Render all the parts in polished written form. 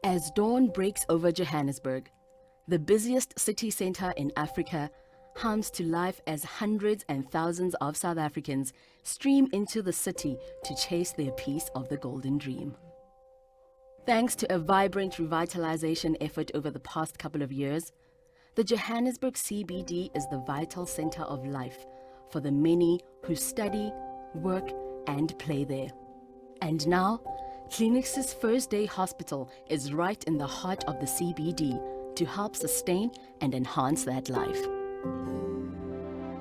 As dawn breaks over Johannesburg, the busiest city centre in Africa hums to life as hundreds and thousands of South Africans stream into the city to chase their piece of the golden dream. Thanks to a vibrant revitalization effort over the past couple of years, the Johannesburg CBD is the vital centre of life for the many who study, work and play there. And now, Clinix's First Day Hospital is right in the heart of the CBD to help sustain and enhance that life.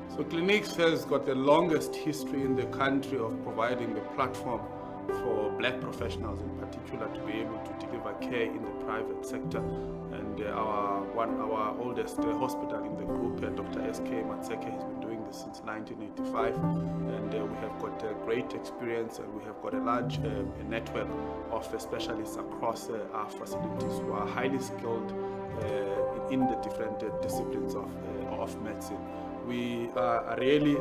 So Clinix has got the longest history in the country of providing a platform for black professionals in particular to be able to deliver care in the private sector. And our oldest hospital in the group, Dr. S.K. Matseke, has been doing this since 1985, and we have got a great experience, and we have got a large network of specialists across our facilities who are highly skilled in the different disciplines of medicine. We are really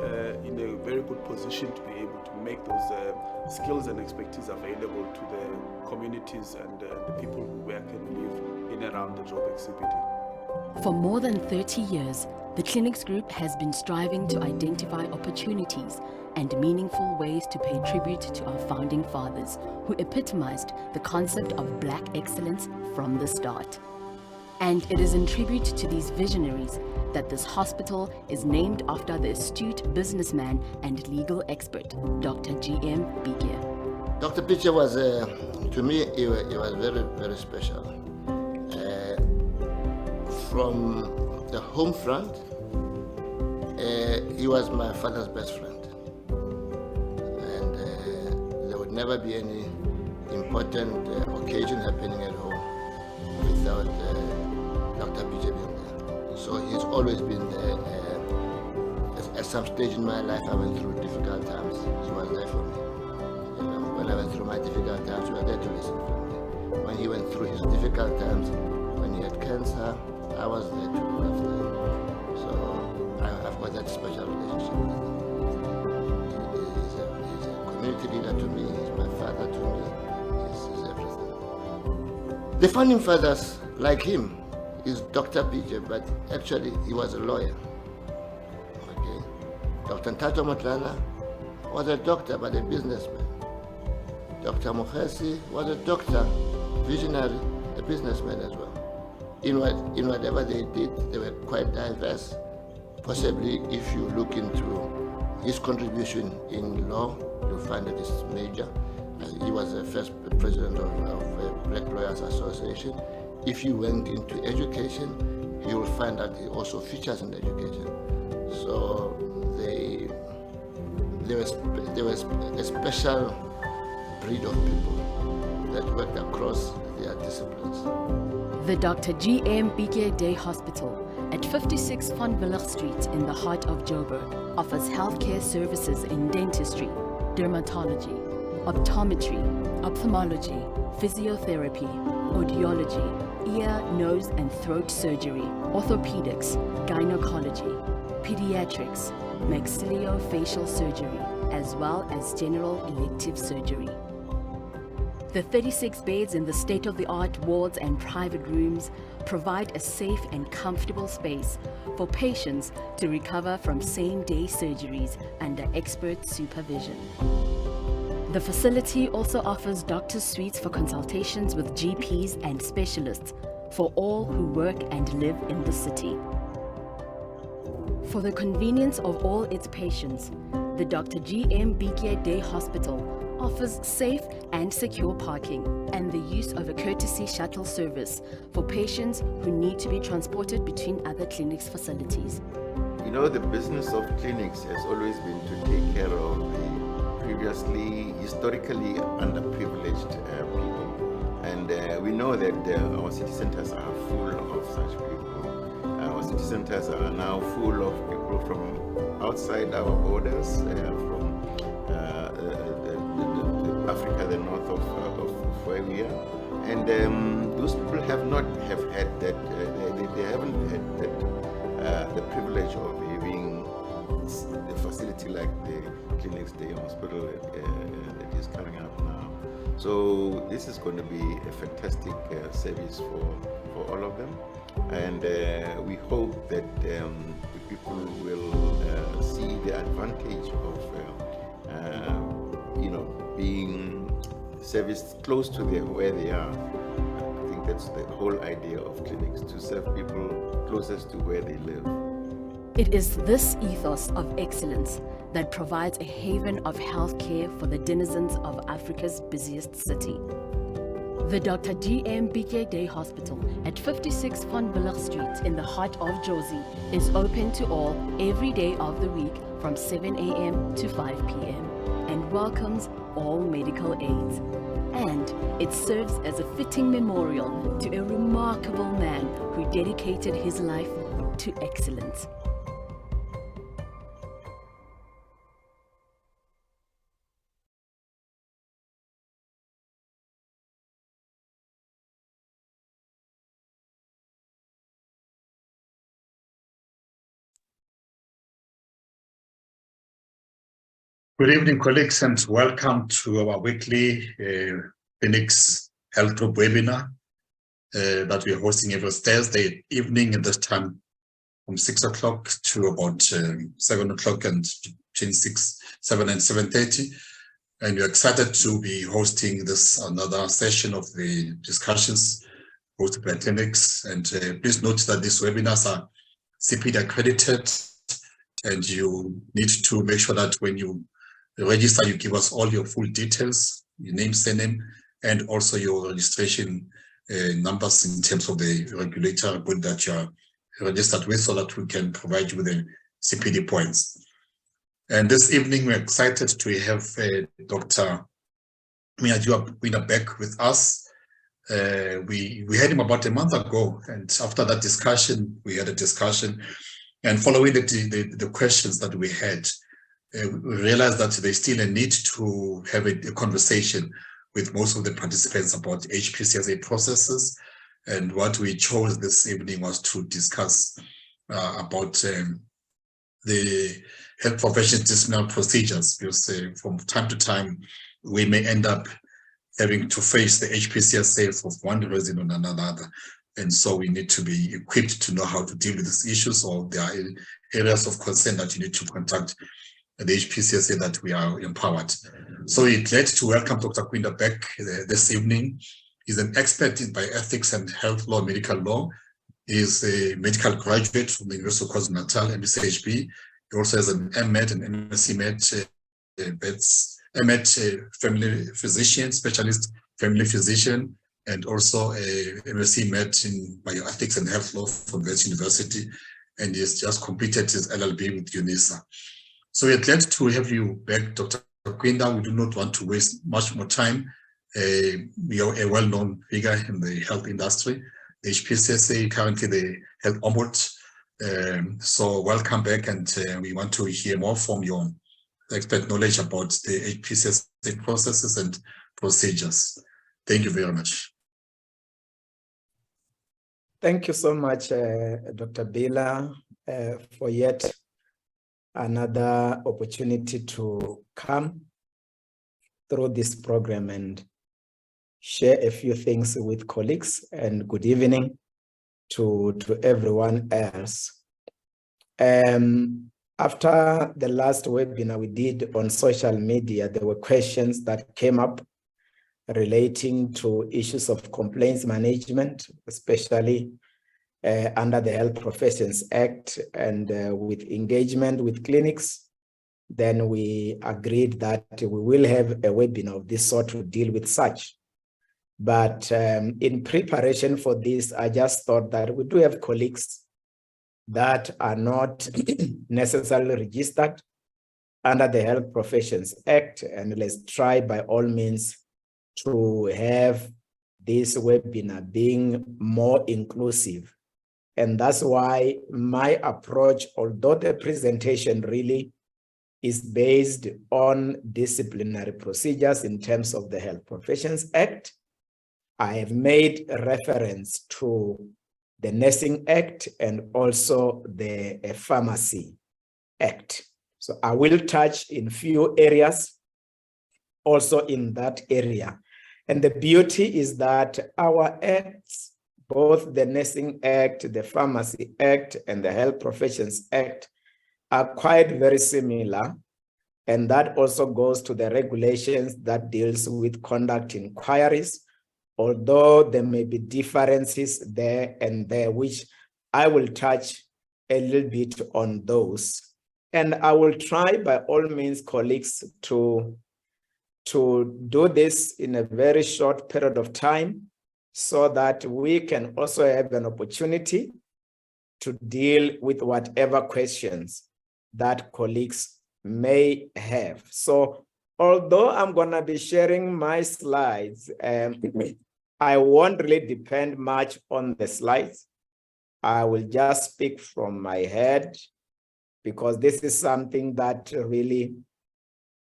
in a very good position to be able to make those skills and expertise available to the communities and the people who work and live in and around the Joburg CBD. For more than 30 years, the Clinix Group has been striving to identify opportunities and meaningful ways to pay tribute to our founding fathers, who epitomized the concept of black excellence from the start. And it is in tribute to these visionaries that this hospital is named after the astute businessman and legal expert, Dr. G.M. Bike. Dr. Bike was, to me, he was very, very special. From the home front, he was my father's best friend. And there would never be any important occasion happening at home without Dr. Bike being there. So he's always been there. At some stage in my life, I went through difficult times. He was there for me. You know, when I went through my difficult times, he was there to listen to me. When he went through his difficult times, when he had cancer, I was there to look after him. So I've got that special relationship with him. He's a community leader to me. He's my father to me. He's everything. The founding fathers, like him, is Dr. Bike, but actually he was a lawyer. Okay. Dr. Ntato Motlala was a doctor, but a businessman. Dr. Mukhesi was a doctor, visionary, a businessman as well. In whatever they did, they were quite diverse. Possibly, if you look into his contribution in law, you'll find that it's major. He was the first president of Black Lawyers Association. If you went into education, you will find that he also features in education. So there was a special breed of people that worked across their disciplines. The Dr. G.M. Bike Day Hospital at 56 Van Willig Street in the heart of Joburg offers healthcare services in dentistry, dermatology, optometry, ophthalmology, physiotherapy, audiology, ear, nose and throat surgery, orthopedics, gynecology, pediatrics, maxillofacial surgery, as well as general elective surgery. The 36 beds in the state-of-the-art wards and private rooms provide a safe and comfortable space for patients to recover from same-day surgeries under expert supervision. The facility also offers doctor's suites for consultations with GPs and specialists for all who work and live in the city. For the convenience of all its patients, the Dr. G.M. Bike Day Hospital offers safe and secure parking and the use of a courtesy shuttle service for patients who need to be transported between other Clinix facilities. You know, the business of Clinix has always been to take care of the previously, historically underprivileged people. And we know that our city centers are full of such people. Our city centers are now full of people from outside our borders, from Africa, the north of where we are, and those people have not had that. They haven't had that the privilege of having the facility like the Clinix Day Hospital that is coming up now. So this is going to be a fantastic service for all of them, and we hope that the people will see the advantage of being serviced close to where they are. I think that's the whole idea of clinics, to serve people closest to where they live. It is this ethos of excellence that provides a haven of healthcare for the denizens of Africa's busiest city. The Dr. GMBK Day Hospital at 56 Van Willig Street in the heart of Jozi is open to all every day of the week from 7 a.m. to 5 p.m. and welcomes all medical aids. And it serves as a fitting memorial to a remarkable man who dedicated his life to excellence. Good evening, colleagues, and welcome to our weekly Clinix Health Group webinar that we are hosting every Thursday evening at this time from 6 o'clock to about 7 o'clock and between 7 and 7:30. And we're excited to be hosting this another session of the discussions hosted by Clinix. And please note that these webinars are CPD accredited, and you need to make sure that when you register, you give us all your full details, your name, surname, and also your registration numbers in terms of the regulator board that you are registered with, so that we can provide you with the CPD points. And this evening, we're excited to have Dr. Munyadziwa Kwinda back with us. We had him about a month ago, and after that discussion, we had a discussion, and following the questions that we had, we realized that there's still a need to have a conversation with most of the participants about HPCSA processes. And what we chose this evening was to discuss about the health professions disciplinary procedures, because from time to time, we may end up having to face the HPCSA for one reason or another. And so we need to be equipped to know how to deal with these issues, or there are areas of concern that you need to contact the HPCSA that we are empowered. So we're glad to welcome Dr. Kwinda back this evening. He's an expert in bioethics and health law, medical law. He's a medical graduate from the University of KwaZulu-Natal, MSHB. He also has an MMed and MSc Med, MMed family physician, specialist family physician, and also a MSc Med in bioethics and health law from Wits University. And he has just completed his LLB with UNISA. So we're glad to have you back, Dr. Kwinda. We do not want to waste much more time. We are a well-known figure in the health industry. The HPCSA, currently the health ombudsman. So welcome back, and we want to hear more from your expert knowledge about the HPCSA processes and procedures. Thank you very much. Thank you so much, Dr. Bila, for yet another opportunity to come through this program and share a few things with colleagues, and good evening to everyone else. After the last webinar we did on social media, there were questions that came up relating to issues of complaints management, especially under the Health Professions Act, and with engagement with clinics. Then we agreed that we will have a webinar of this sort to deal with such. But in preparation for this, I just thought that we do have colleagues that are not necessarily registered under the Health Professions Act, and let's try by all means to have this webinar being more inclusive. And that's why my approach, although the presentation really is based on disciplinary procedures in terms of the Health Professions Act, I have made reference to the Nursing Act and also the Pharmacy Act. So I will touch in few areas also in that area. And the beauty is that our acts, both the Nursing Act, the Pharmacy Act, and the Health Professions Act, are quite very similar. And that also goes to the regulations that deals with conduct inquiries, although there may be differences there and there, which I will touch a little bit on those. And I will try by all means, colleagues, to do this in a very short period of time so that we can also have an opportunity to deal with whatever questions that colleagues may have. So although I'm going to be sharing my slides, I won't really depend much on the slides. I will just speak from my head because this is something that really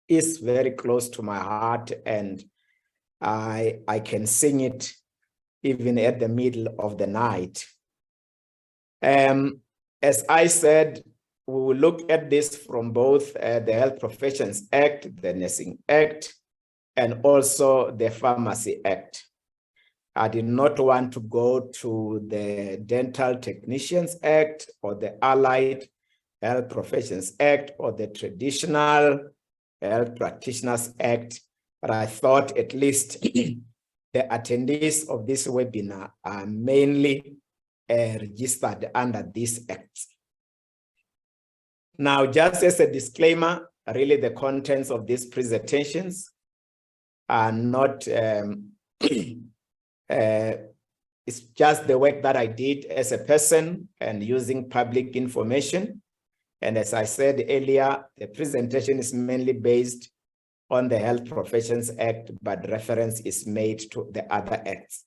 is very close to my heart, and I can sing it even at the middle of the night. As I said, we will look at this from both the Health Professions Act, the Nursing Act, and also the Pharmacy Act. I did not want to go to the Dental Technicians Act or the Allied Health Professions Act or the Traditional Health Practitioners Act, but I thought at least the attendees of this webinar are mainly registered under this act. Now, just as a disclaimer, really the contents of these presentations are not, it's just the work that I did as a person and using public information. And as I said earlier, the presentation is mainly based on the Health Professions Act, but reference is made to the other acts.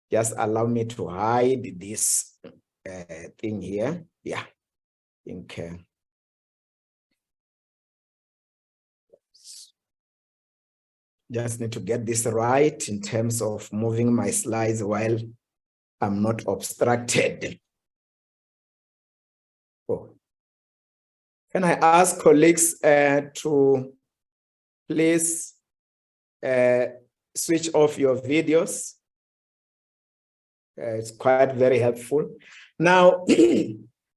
Just allow me to hide this thing here. Yeah, I think. Just need to get this right in terms of moving my slides while I'm not obstructed. Oh. Can I ask colleagues to please switch off your videos? It's quite very helpful. Now,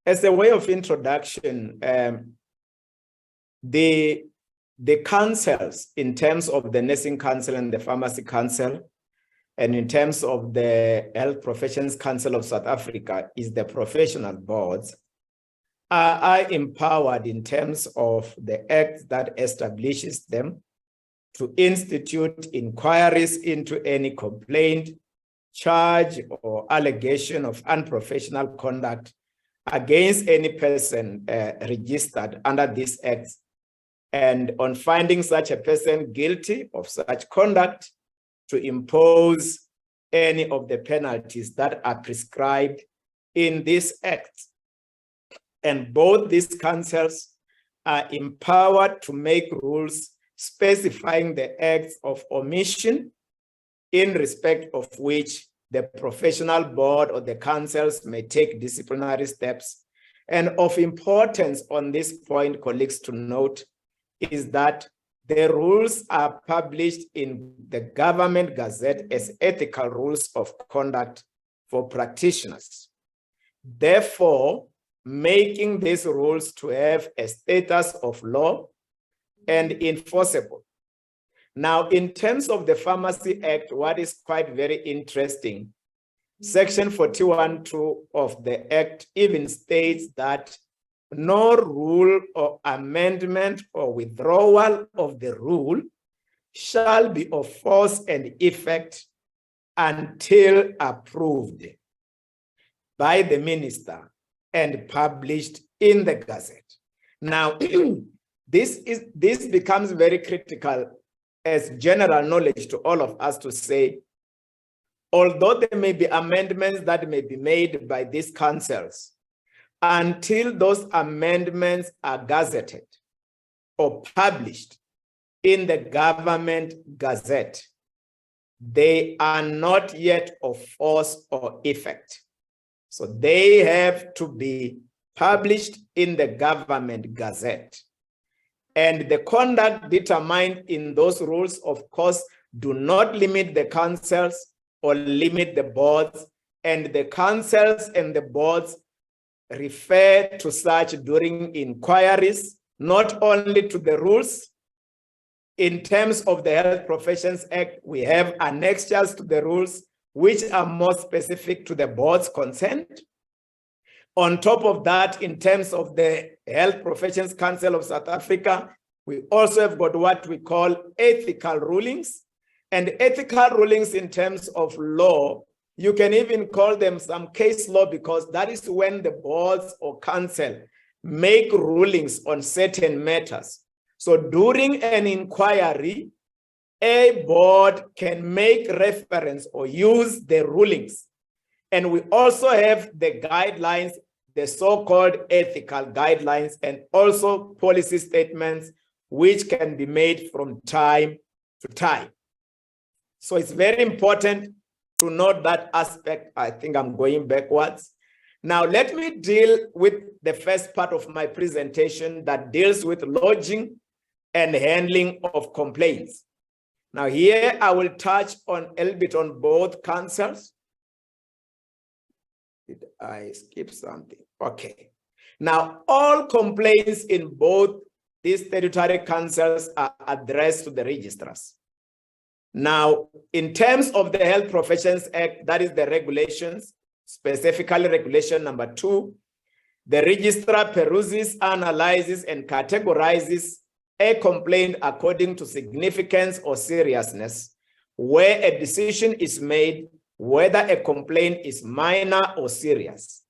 as a way of introduction, the councils in terms of the Nursing Council and the Pharmacy Council, and in terms of the Health Professions Council of South Africa is the professional boards, are empowered in terms of the act that establishes them to institute inquiries into any complaint, charge, or allegation of unprofessional conduct against any person registered under this act, and on finding such a person guilty of such conduct, to impose any of the penalties that are prescribed in this act. And both these councils are empowered to make rules specifying the acts of omission in respect of which the professional board or the councils may take disciplinary steps. And of importance on this point, colleagues, to note is that the rules are published in the Government Gazette as ethical rules of conduct for practitioners, therefore making these rules to have a status of law and enforceable. Now, in terms of the Pharmacy Act, what is quite very interesting, Section 41(2) of the Act even states that no rule or amendment or withdrawal of the rule shall be of force and effect until approved by the minister and published in the Gazette. Now, this becomes very critical as general knowledge to all of us to say, although there may be amendments that may be made by these councils, until those amendments are gazetted or published in the Government Gazette, they are not yet of force or effect. So they have to be published in the Government Gazette. And the conduct determined in those rules, of course, do not limit the councils or limit the boards, and the councils and the boards refer to such during inquiries, not only to the rules. In terms of the Health Professions Act, we have annexures to the rules which are more specific to the board's consent. On top of that, in terms of the Health Professions Council of South Africa, we also have got what we call ethical rulings. And ethical rulings in terms of law, you can even call them some case law, because that is when the boards or council make rulings on certain matters. So during an inquiry, a board can make reference or use the rulings. And we also have the guidelines, the so-called ethical guidelines, and also policy statements, which can be made from time to time. So it's very important to note that aspect. I think I'm going backwards. Now, let me deal with the first part of my presentation that deals with lodging and handling of complaints. Now, here I will touch on a little bit on both councils. Did I skip something? Okay. Now, all complaints in both these statutory councils are addressed to the registrars. Now, in terms of the Health Professions Act, that is the regulations, specifically regulation number 2, the registrar peruses, analyzes, and categorizes a complaint according to significance or seriousness, where a decision is made whether a complaint is minor or serious,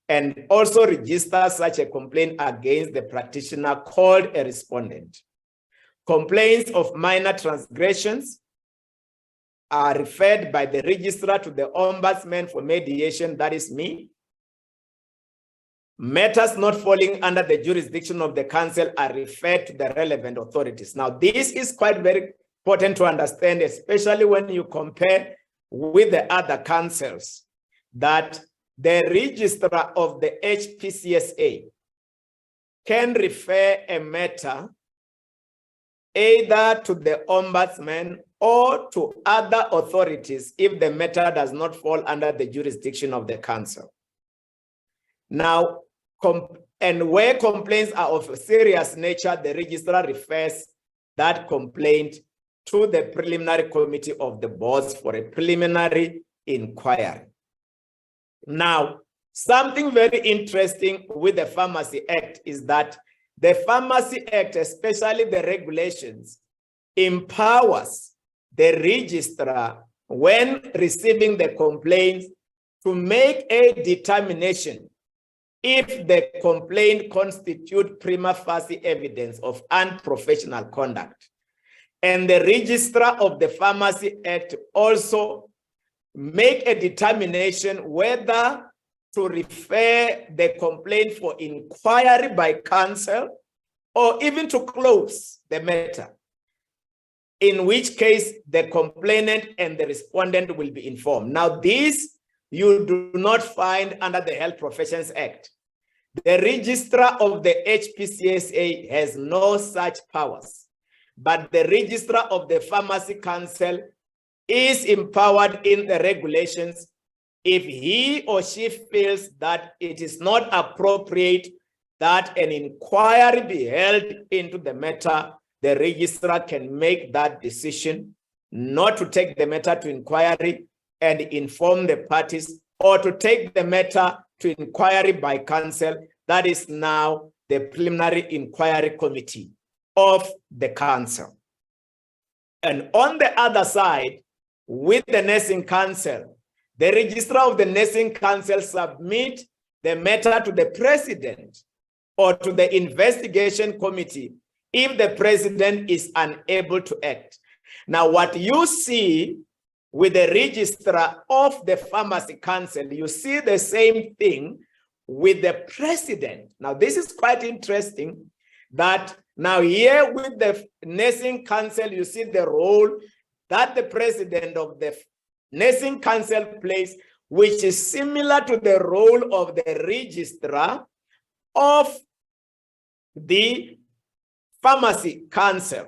and also registers such a complaint against the practitioner called a respondent. Complaints of minor transgressions are referred by the registrar to the ombudsman for mediation, that is me. Matters not falling under the jurisdiction of the council are referred to the relevant authorities. Now, this is quite very important to understand, especially when you compare with the other councils, that the registrar of the HPCSA can refer a matter either to the ombudsman or to other authorities if the matter does not fall under the jurisdiction of the council. Now, and where complaints are of a serious nature, the registrar refers that complaint to the preliminary committee of the boards for a preliminary inquiry. Now, something very interesting with the Pharmacy Act is that the Pharmacy Act, especially the regulations, empowers the registrar when receiving the complaints to make a determination if the complaint constitutes prima facie evidence of unprofessional conduct. And the registrar of the Pharmacy Act also make a determination whether to refer the complaint for inquiry by council or even to close the matter, in which case the complainant and the respondent will be informed. Now, this you do not find under the Health Professions Act. The registrar of the HPCSA has no such powers, but the registrar of the Pharmacy Council is empowered in the regulations if he or she feels that it is not appropriate that an inquiry be held into the matter. The registrar can make that decision not to take the matter to inquiry and inform the parties, or to take the matter to inquiry by council. That is now the preliminary inquiry committee of the council. And on the other side, with the nursing council, the registrar of the nursing council submit the matter to the president or to the investigation committee if the president is unable to act. Now, what you see with the registrar of the Pharmacy Council, you see the same thing with the president. Now, this is quite interesting that now here with the nursing council, you see the role that the president of the nursing council plays, which is similar to the role of the registrar of the Pharmacy Council.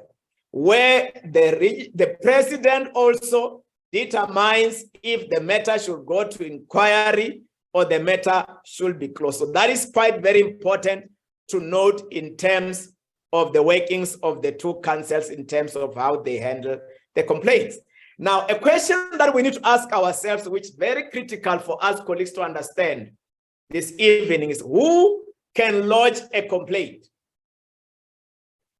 where the president also determines if the matter should go to inquiry or the matter should be closed. So that is quite very important to note in terms of the workings of the two councils in terms of how they handle the complaints. Now, a question that we need to ask ourselves, which is very critical for us colleagues to understand this evening, is who can lodge a complaint?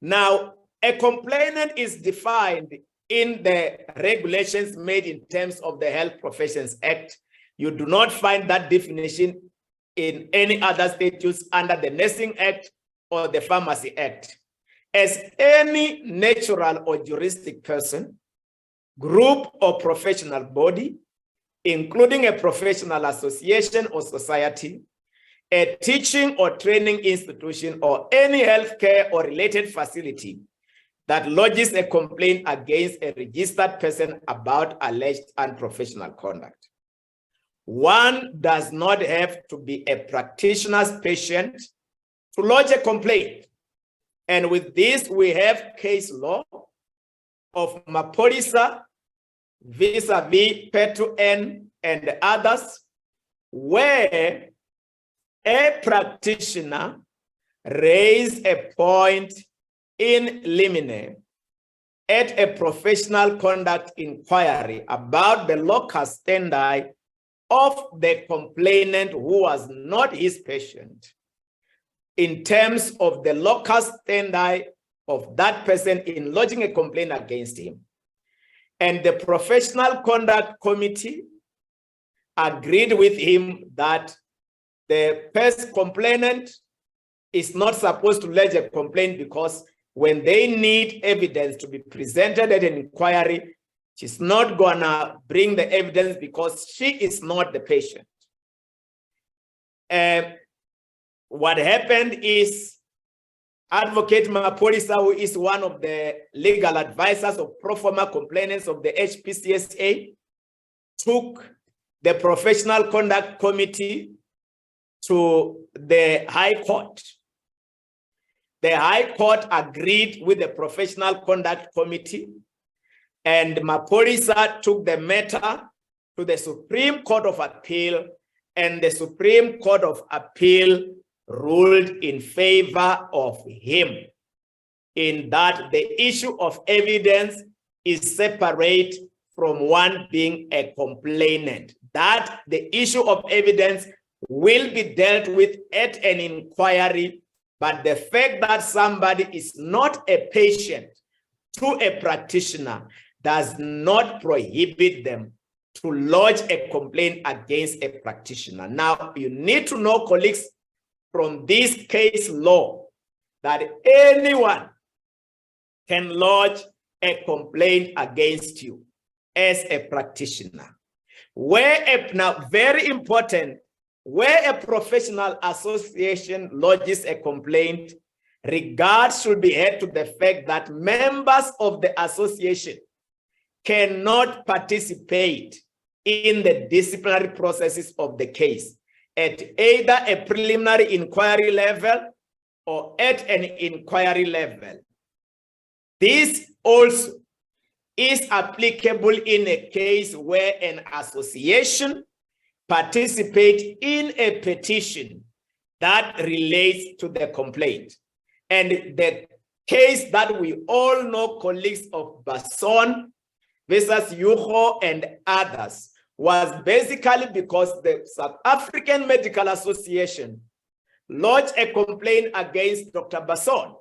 Now, a complainant is defined in the regulations made in terms of the Health Professions Act. You do not find that definition in any other statutes under the Nursing Act or the Pharmacy Act. As any natural or juristic person, group or professional body, including a professional association or society, a teaching or training institution, or any healthcare or related facility that lodges a complaint against a registered person about alleged unprofessional conduct. One does not have to be a practitioner's patient to lodge a complaint. And with this, we have case law of Mapolisa vis-a-vis Petro N and others, where a practitioner raised a point in limine at a professional conduct inquiry about the locus standi of the complainant who was not his patient in terms of the locus standi of that person in lodging a complaint against him. And the professional conduct committee agreed with him that the first complainant is not supposed to lodge a complaint because when they need evidence to be presented at an inquiry, she's not gonna bring the evidence because she is not the patient. What happened is Advocate Mapolisa, who is one of the legal advisors of pro forma complainants of the HPCSA, took the Professional Conduct Committee to the High Court. The High Court agreed with the Professional Conduct Committee, and Mapolisa took the matter to the Supreme Court of Appeal, and the Supreme Court of Appeal ruled in favor of him in that the issue of evidence is separate from one being a complainant, that the issue of evidence will be dealt with at an inquiry, but the fact that somebody is not a patient to a practitioner does not prohibit them to lodge a complaint against a practitioner. Now, you need to know, colleagues, from this case law, that anyone can lodge a complaint against you as a practitioner. Now, very important, where a professional association lodges a complaint, regard should be had to the fact that members of the association cannot participate in the disciplinary processes of the case at either a preliminary inquiry level or at an inquiry level. This also is applicable in a case where an association participates in a petition that relates to the complaint. And the case that we all know, colleagues, of Basson versus Yuho and others, was basically because the South African Medical Association lodged a complaint against Dr. Basson.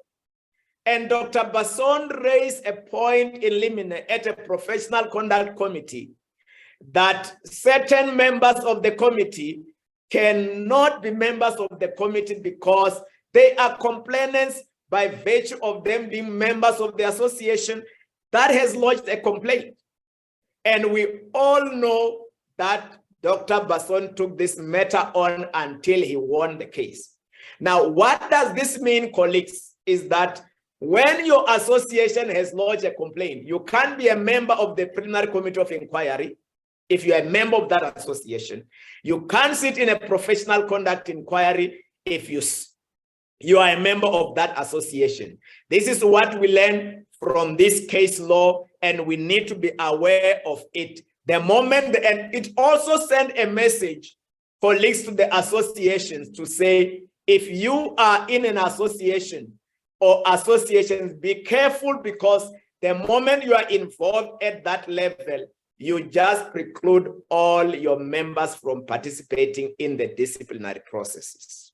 And Dr. Basson raised a point in limine at a professional conduct committee that certain members of the committee cannot be members of the committee because they are complainants by virtue of them being members of the association that has lodged a complaint. And we all know that Dr. Basson took this matter on until he won the case. Now, what does this mean, colleagues, is that when your association has lodged a complaint, you can't be a member of the preliminary committee of inquiry if you are a member of that association. You can't sit in a professional conduct inquiry if you are a member of that association. This is what we learn from this case law, and we need to be aware of it. The moment, and it also sent a message, colleagues, to the associations to say, if you are in an association or associations, be careful, because the moment you are involved at that level, you just preclude all your members from participating in the disciplinary processes.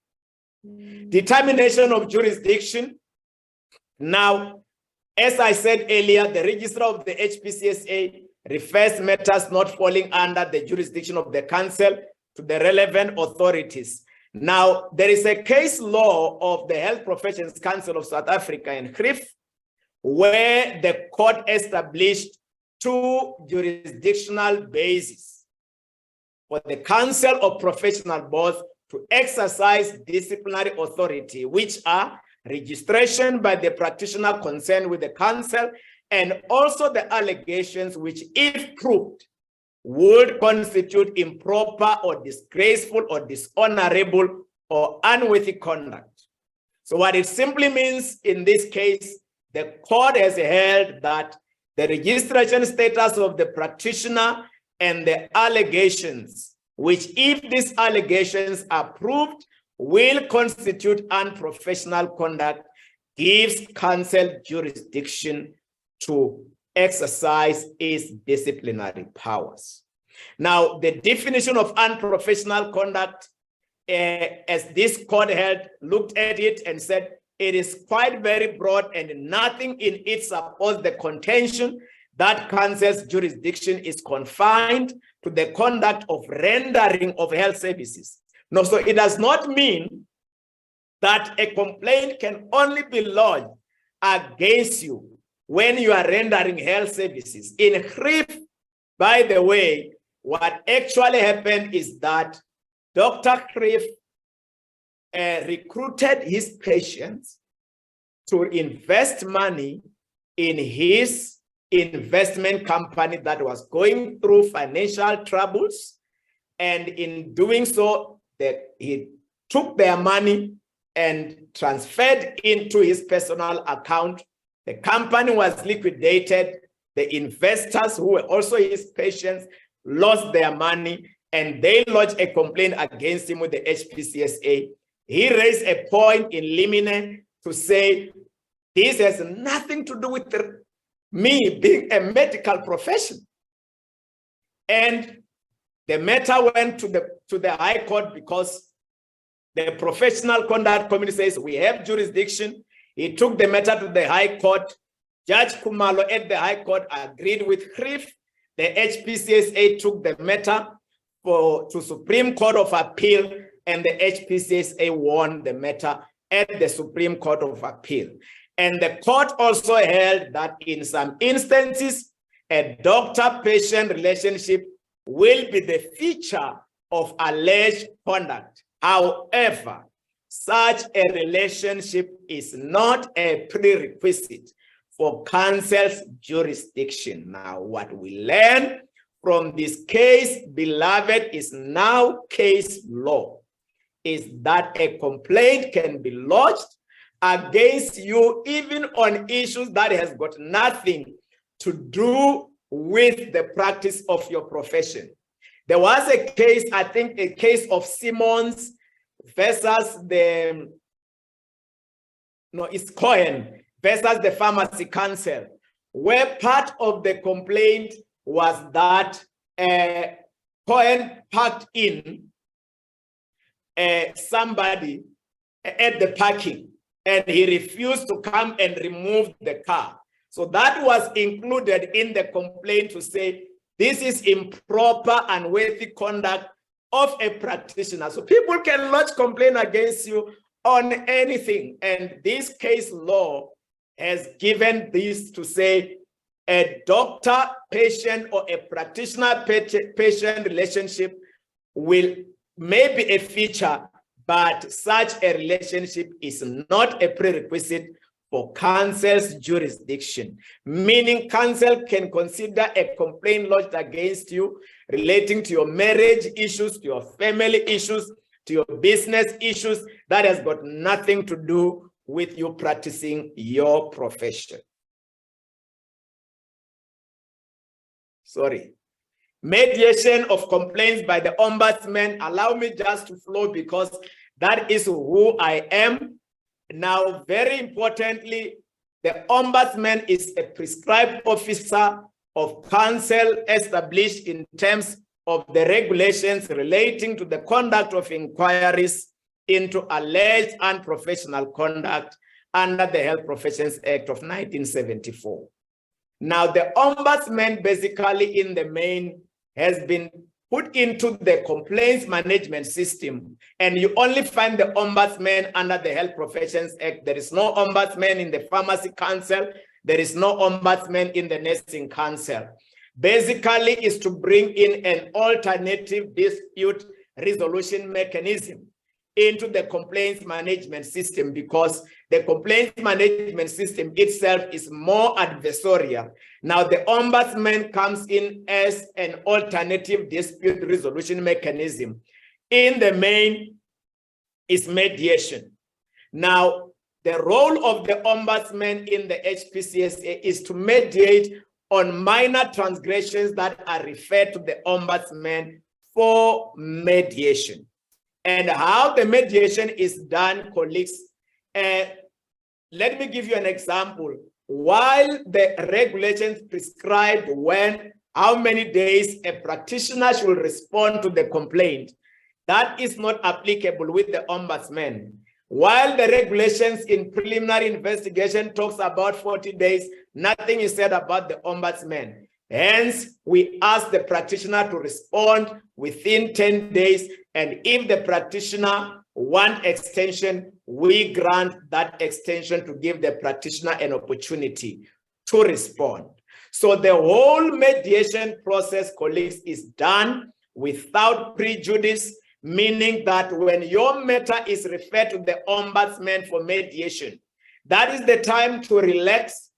Determination of jurisdiction. Now, as I said earlier, the registrar of the HPCSA refers matters not falling under the jurisdiction of the council to the relevant authorities. Now, there is a case law of the Health Professions Council of South Africa in HRIF, where the court established two jurisdictional bases for the Council of Professional Boards to exercise disciplinary authority, which are registration by the practitioner concerned with the council, and also the allegations which, if proved, would constitute improper or disgraceful or dishonorable or unworthy conduct. So what it simply means in this case, the court has held that the registration status of the practitioner and the allegations, which, if these allegations are proved, will constitute unprofessional conduct, gives council jurisdiction to exercise its disciplinary powers. Now, the definition of unprofessional conduct, as this court had looked at it and said, it is quite very broad, and nothing in it supports the contention that council's jurisdiction is confined to the conduct of rendering of health services. No, so it does not mean that a complaint can only be lodged against you when you are rendering health services. In HRIF, by the way, what actually happened is that Dr. HRIF recruited his patients to invest money in his investment company that was going through financial troubles, and in doing so, that he took their money and transferred into his personal account. The company was liquidated. The investors, who were also his patients, lost their money, and they lodged a complaint against him with the HPCSA. He raised a point in limine to say, this has nothing to do with me being a medical profession. And the matter went to the High Court, because the Professional Conduct Committee says we have jurisdiction. He took the matter to the High Court. Judge Kumalo at the High Court agreed with HRIF. The HPCSA took the matter to Supreme Court of Appeal, and the HPCSA won the matter at the Supreme Court of Appeal. And the court also held that in some instances, a doctor-patient relationship will be the feature of alleged conduct. However, such a relationship is not a prerequisite for council's jurisdiction. Now, what we learn from this case, beloved, is now case law, is that a complaint can be lodged against you even on issues that has got nothing to do with the practice of your profession. There was a case, I think a case of Simmons versus it's Cohen versus the Pharmacy Council, where part of the complaint was that Cohen parked in somebody at the parking, and he refused to come and remove the car. So that was included in the complaint to say, this is improper, unworthy conduct of a practitioner. So people can lodge complaint against you on anything. And this case law has given this to say a doctor-patient or a practitioner-patient relationship may be a feature, but such a relationship is not a prerequisite for council's jurisdiction, meaning council can consider a complaint lodged against you relating to your marriage issues, to your family issues, to your business issues that has got nothing to do with you practicing your profession. mediation of complaints by the ombudsman. Allow me just to flow because that is who I am. Now, very importantly, the ombudsman is a prescribed officer of council established in terms of the regulations relating to the conduct of inquiries into alleged unprofessional conduct under the Health Professions Act of 1974. Now, the ombudsman basically in the main has been put into the complaints management system, and you only find the ombudsman under the Health Professions Act. There is no ombudsman in the Pharmacy Council. There is no ombudsman in the Nursing Council. Basically, is to bring in an alternative dispute resolution mechanism into the complaints management system, because the complaints management system itself is more adversarial. Now, the ombudsman comes in as an alternative dispute resolution mechanism. In the main is mediation. Now, the role of the ombudsman in the HPCSA is to mediate on minor transgressions that are referred to the ombudsman for mediation. And how the mediation is done, colleagues, let me give you an example. While the regulations prescribe how many days a practitioner should respond to the complaint, that is not applicable with the ombudsman. While the regulations in preliminary investigation talks about 40 days, nothing is said about the ombudsman. Hence, we ask the practitioner to respond within 10 days. And if the practitioner wants extension, we grant that extension to give the practitioner an opportunity to respond. So the whole mediation process, colleagues, is done without prejudice, meaning that when your matter is referred to the ombudsman for mediation, that is the time to relax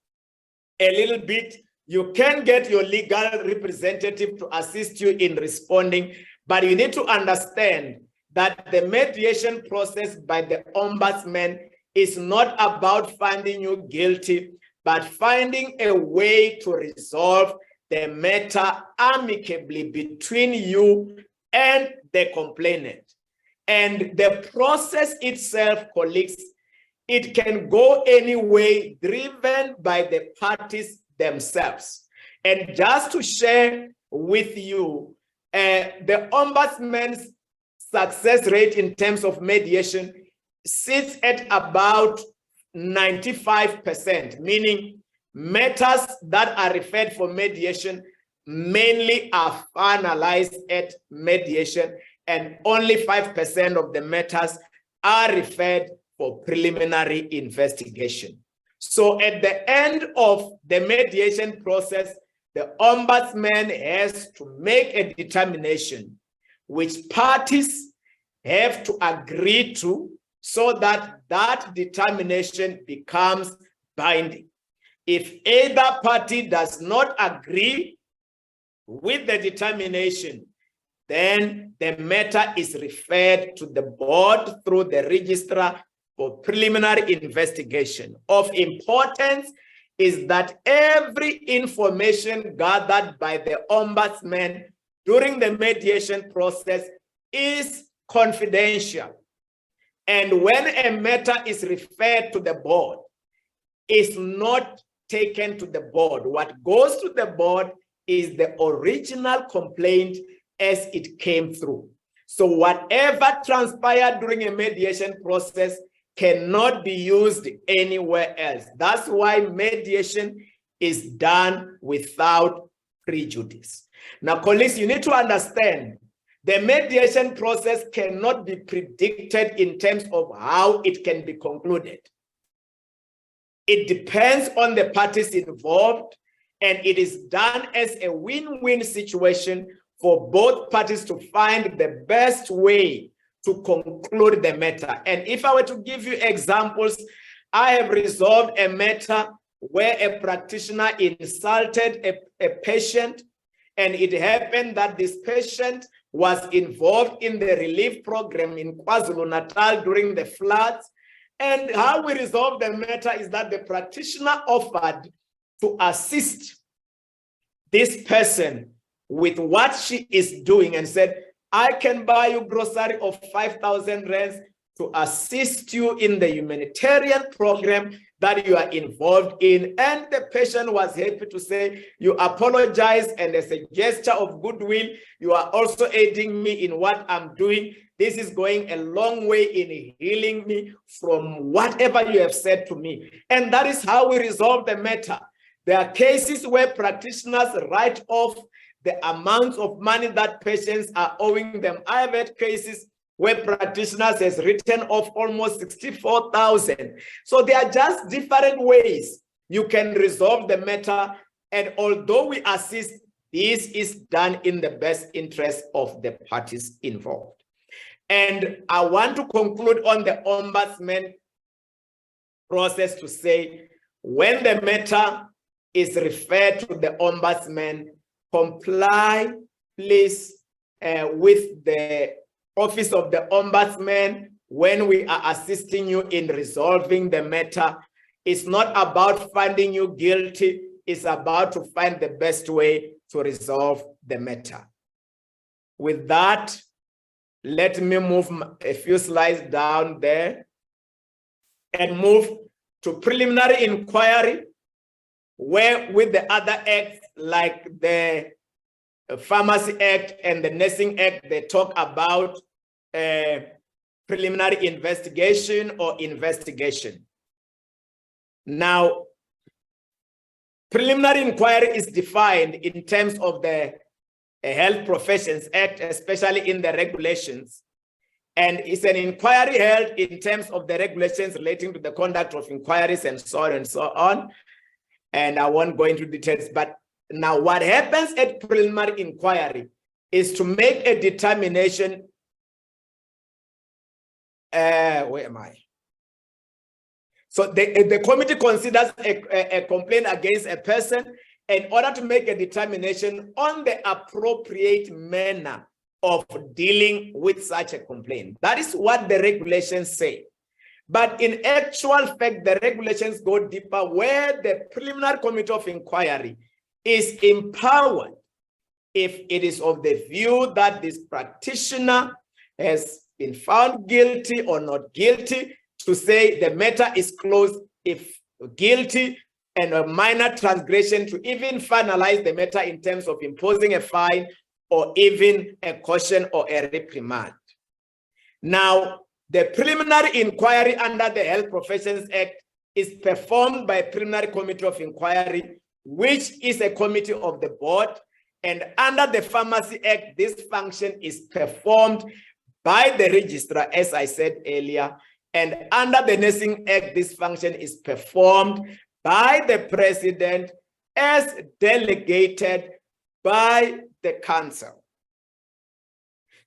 a little bit. You can get your legal representative to assist you in responding, but you need to understand that the mediation process by the ombudsman is not about finding you guilty, but finding a way to resolve the matter amicably between you and the complainant. And the process itself, colleagues, it can go any way driven by the parties themselves. And just to share with you, the ombudsman's success rate in terms of mediation sits at about 95%, meaning matters that are referred for mediation mainly are finalized at mediation, and only 5% of the matters are referred for preliminary investigation. So at the end of the mediation process, the ombudsman has to make a determination which parties have to agree to, so that that determination becomes binding. If either party does not agree with the determination, then the matter is referred to the board through the registrar for preliminary investigation. Of importance is that every information gathered by the ombudsman during the mediation process is confidential. And when a matter is referred to the board, it's not taken to the board. What goes to the board is the original complaint as it came through. So whatever transpired during a mediation process cannot be used anywhere else. That's why mediation is done without prejudice. Now, colleagues, you need to understand the mediation process cannot be predicted in terms of how it can be concluded. It depends on the parties involved, and it is done as a win-win situation for both parties to find the best way to conclude the matter. And if I were to give you examples, I have resolved a matter where a practitioner insulted a patient, and it happened that this patient was involved in the relief program in KwaZulu-Natal during the floods. And how we resolved the matter is that the practitioner offered to assist this person with what she is doing and said, I can buy you grocery of 5,000 rands to assist you in the humanitarian program that you are involved in. And the patient was happy to say, you apologize, and as a gesture of goodwill, you are also aiding me in what I'm doing. This is going a long way in healing me from whatever you have said to me. And that is how we resolve the matter. There are cases where practitioners write off the amounts of money that patients are owing them. I have had cases where practitioners has written off almost 64,000. So there are just different ways you can resolve the matter. And although we assist, this is done in the best interest of the parties involved. And I want to conclude on the ombudsman process to say, when the matter is referred to the ombudsman, comply, please, with the Office of the Ombudsman when we are assisting you in resolving the matter. It's not about finding you guilty. It's about to find the best way to resolve the matter. With that, let me move a few slides down there and move to preliminary inquiry, where with the other acts like the Pharmacy Act and the Nursing Act, they talk about preliminary investigation or investigation. Now, preliminary inquiry is defined in terms of the Health Professions Act, especially in the regulations. And it's an inquiry held in terms of the regulations relating to the conduct of inquiries and so on and so on. And I won't go into details, but now what happens at preliminary inquiry is to make a determination. Where am I? So the committee considers a complaint against a person in order to make a determination on the appropriate manner of dealing with such a complaint. That is what the regulations say. But in actual fact, the regulations go deeper, where the preliminary committee of inquiry is empowered, if it is of the view that this practitioner has been found guilty or not guilty, to say the matter is closed if guilty, and a minor transgression to even finalize the matter in terms of imposing a fine or even a caution or a reprimand. Now, the preliminary inquiry under the Health Professions Act is performed by a preliminary committee of inquiry, which is a committee of the board. And under the Pharmacy Act, this function is performed by the registrar, as I said earlier. And under the Nursing Act, this function is performed by the president as delegated by the council.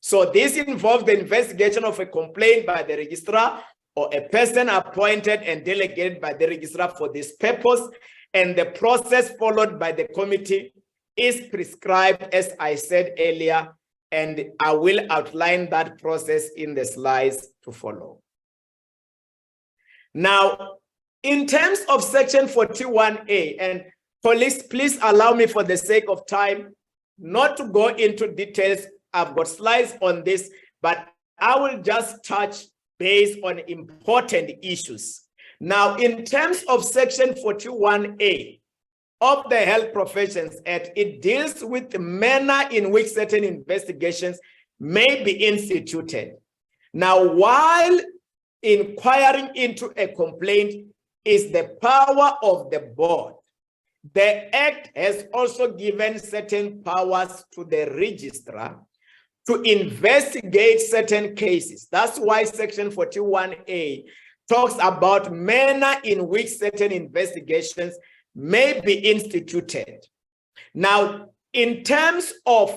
So this involves the investigation of a complaint by the registrar or a person appointed and delegated by the registrar for this purpose. And the process followed by the committee is prescribed, as I said earlier, and I will outline that process in the slides to follow. Now, in terms of Section 41A, and colleagues, please allow me for the sake of time not to go into details. I've got slides on this, but I will just touch base on important issues. Now, in terms of Section 41A of the Health Professions Act, it deals with the manner in which certain investigations may be instituted. Now, while inquiring into a complaint is the power of the board, the Act has also given certain powers to the registrar to investigate certain cases. That's why Section 41A talks about manner in which certain investigations may be instituted. Now, in terms of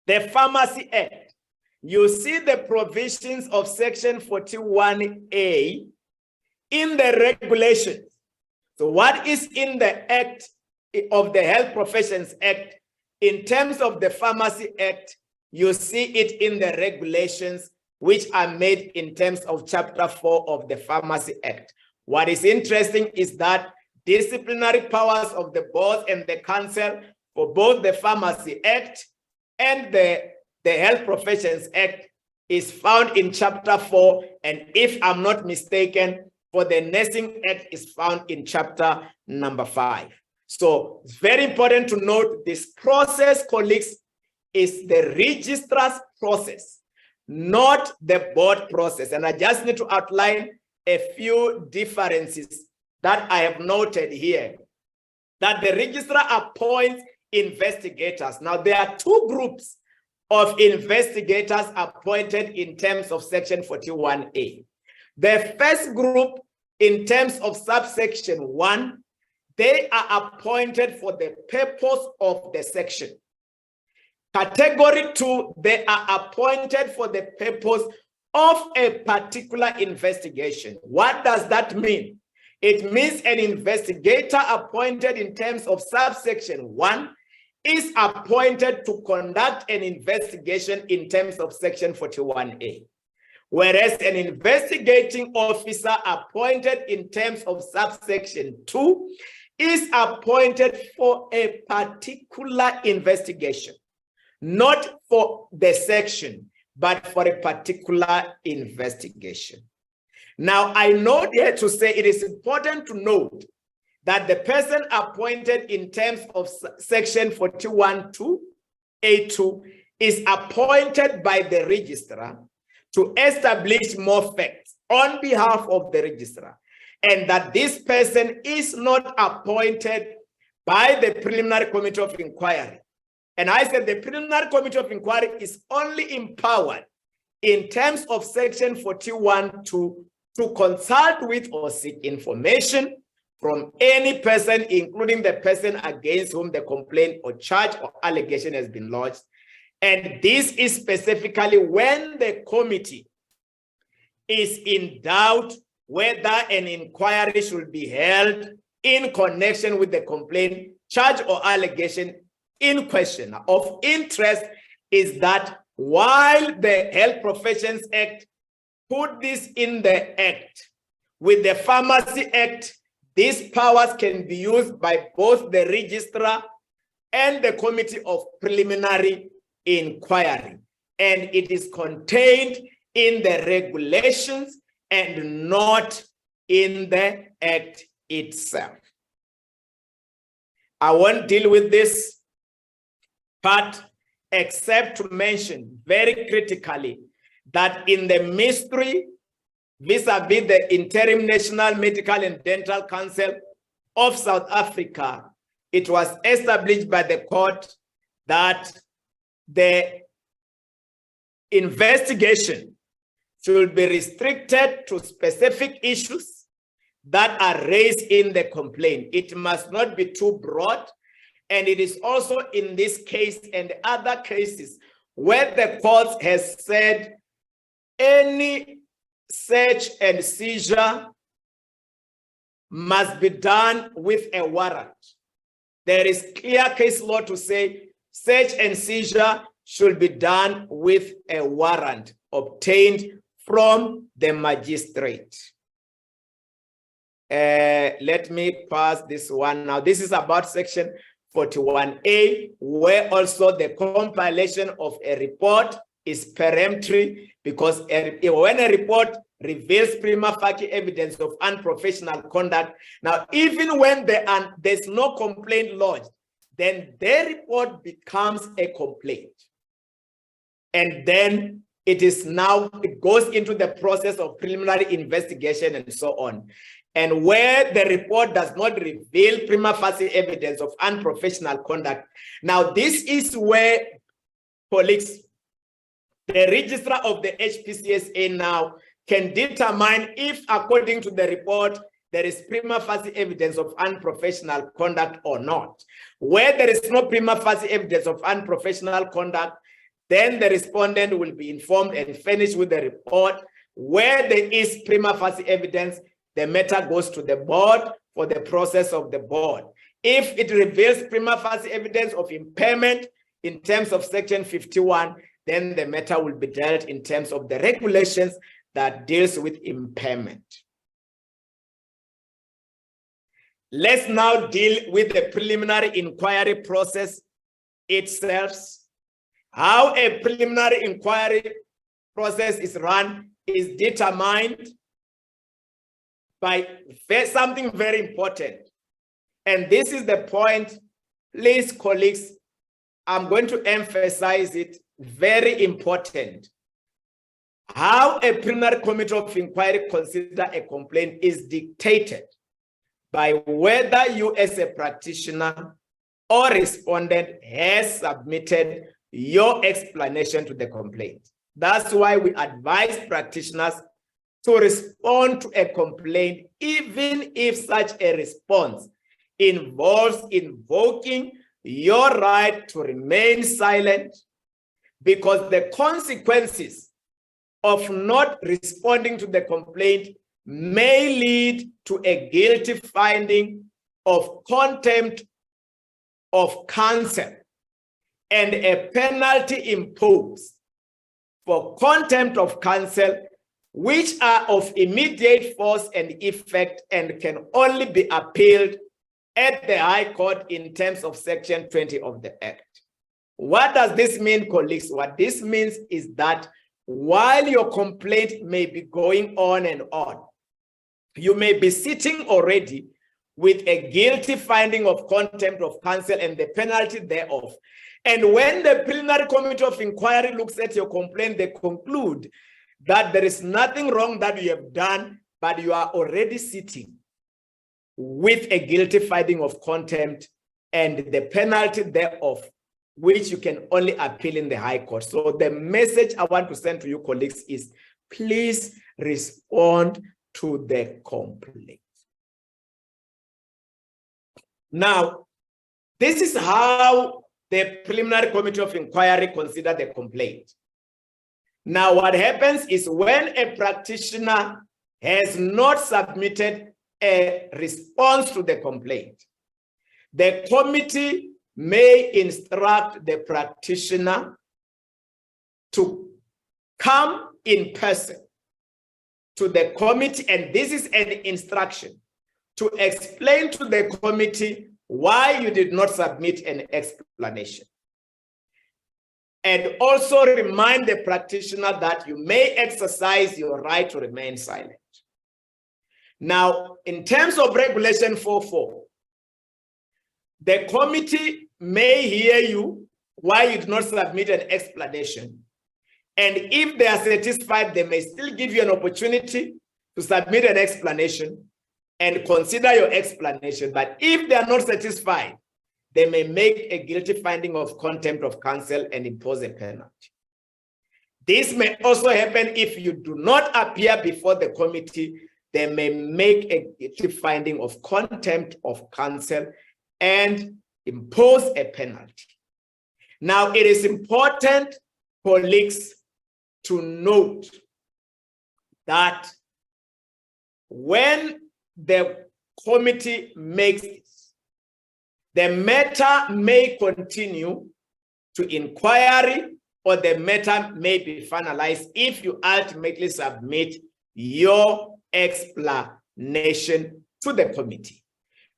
the Pharmacy Act, you see the provisions of Section 41A in the regulations. So what is in the Act of the Health Professions Act, in terms of the Pharmacy Act, you see it in the regulations which are made in terms of Chapter 4 of the Pharmacy Act. What is interesting is that disciplinary powers of the board and the council for both the Pharmacy Act and the Health Professions Act is found in Chapter 4, and if I'm not mistaken, for the Nursing Act is found in Chapter number 5. So it's very important to note this process, colleagues, is the registrar's process, not the board process. And I just need to outline a few differences that I have noted here. That the registrar appoints investigators. Now, there are two groups of investigators appointed in terms of Section 41A. The first group, in terms of subsection 1, they are appointed for the purpose of the section. Category 2, they are appointed for the purpose of a particular investigation. What does that mean? It means an investigator appointed in terms of subsection 1 is appointed to conduct an investigation in terms of Section 41A. Whereas an investigating officer appointed in terms of subsection 2 is appointed for a particular investigation, not for the section, but for a particular investigation. Now, I note here to say it is important to note that the person appointed in terms of Section 41(2)(a)(2) is appointed by the registrar to establish more facts on behalf of the registrar, and that this person is not appointed by the preliminary committee of inquiry. And I said the preliminary committee of inquiry is only empowered in terms of Section 41(2) to consult with or seek information from any person, including the person against whom the complaint or charge or allegation has been lodged. And this is specifically when the committee is in doubt whether an inquiry should be held in connection with the complaint, charge or allegation in question. Of interest is that while the Health Professions Act put this in the Act, with the Pharmacy Act, these powers can be used by both the registrar and the Committee of Preliminary Inquiry. And it is contained in the regulations and not in the Act itself. I won't deal with this part except to mention very critically that in the mystery vis-a-vis the Interim National Medical and Dental Council of South Africa, it was established by the court that the investigation should be restricted to specific issues that are raised in the complaint. It must not be too broad. And it is also in this case and other cases where the court has said any search and seizure must be done with a warrant. There is clear case law to say search and seizure should be done with a warrant obtained from the magistrate. Let me pass this one now. This is about Section 41A, where also the compilation of a report is peremptory, because when a report reveals prima facie evidence of unprofessional conduct, now even when there's no complaint lodged, then their report becomes a complaint. And then it goes into the process of preliminary investigation and so on. And where the report does not reveal prima facie evidence of unprofessional conduct, now this is where, colleagues, the registrar of the HPCSA now can determine if, according to the report, there is prima facie evidence of unprofessional conduct or not. Where there is no prima facie evidence of unprofessional conduct, then the respondent will be informed and furnished with the report. Where there is prima facie evidence, the matter goes to the board for the process of the board. If it reveals prima facie evidence of impairment in terms of Section 51, then the matter will be dealt in terms of the regulations that deals with impairment. Let's now deal with the preliminary inquiry process itself. How a preliminary inquiry process is run is determined by something very important. And this is the point, please, colleagues, I'm going to emphasize it, very important. How a preliminary committee of inquiry consider a complaint is dictated by whether you as a practitioner or respondent has submitted your explanation to the complaint. That's why we advise practitioners to respond to a complaint, even if such a response involves invoking your right to remain silent, because the consequences of not responding to the complaint may lead to a guilty finding of contempt of counsel and a penalty imposed for contempt of counsel, which are of immediate force and effect and can only be appealed at the High Court in terms of Section 20 of the Act. What does this mean, colleagues? What this means is that while your complaint may be going on and on, you may be sitting already with a guilty finding of contempt of counsel and the penalty thereof. And when the preliminary committee of inquiry looks at your complaint, they conclude that there is nothing wrong that you have done, but you are already sitting with a guilty finding of contempt and the penalty thereof, which you can only appeal in the High Court. So the message I want to send to you, colleagues, is please respond to the complaint. Now, this is how the preliminary committee of inquiry consider the complaint. Now, what happens is when a practitioner has not submitted a response to the complaint, the committee may instruct the practitioner to come in person to the committee, and this is an instruction to explain to the committee why you did not submit an explanation. And also remind the practitioner that you may exercise your right to remain silent. Now, in terms of Regulation 4.4, the committee may hear you why you did not submit an explanation. And if they are satisfied, they may still give you an opportunity to submit an explanation and consider your explanation. But if they are not satisfied, they may make a guilty finding of contempt of counsel and impose a penalty. This may also happen if you do not appear before the committee. They may make a guilty finding of contempt of counsel and impose a penalty. Now, it is important, colleagues, to note that when the committee makes this, the matter may continue to inquiry, or the matter may be finalized if you ultimately submit your explanation to the committee.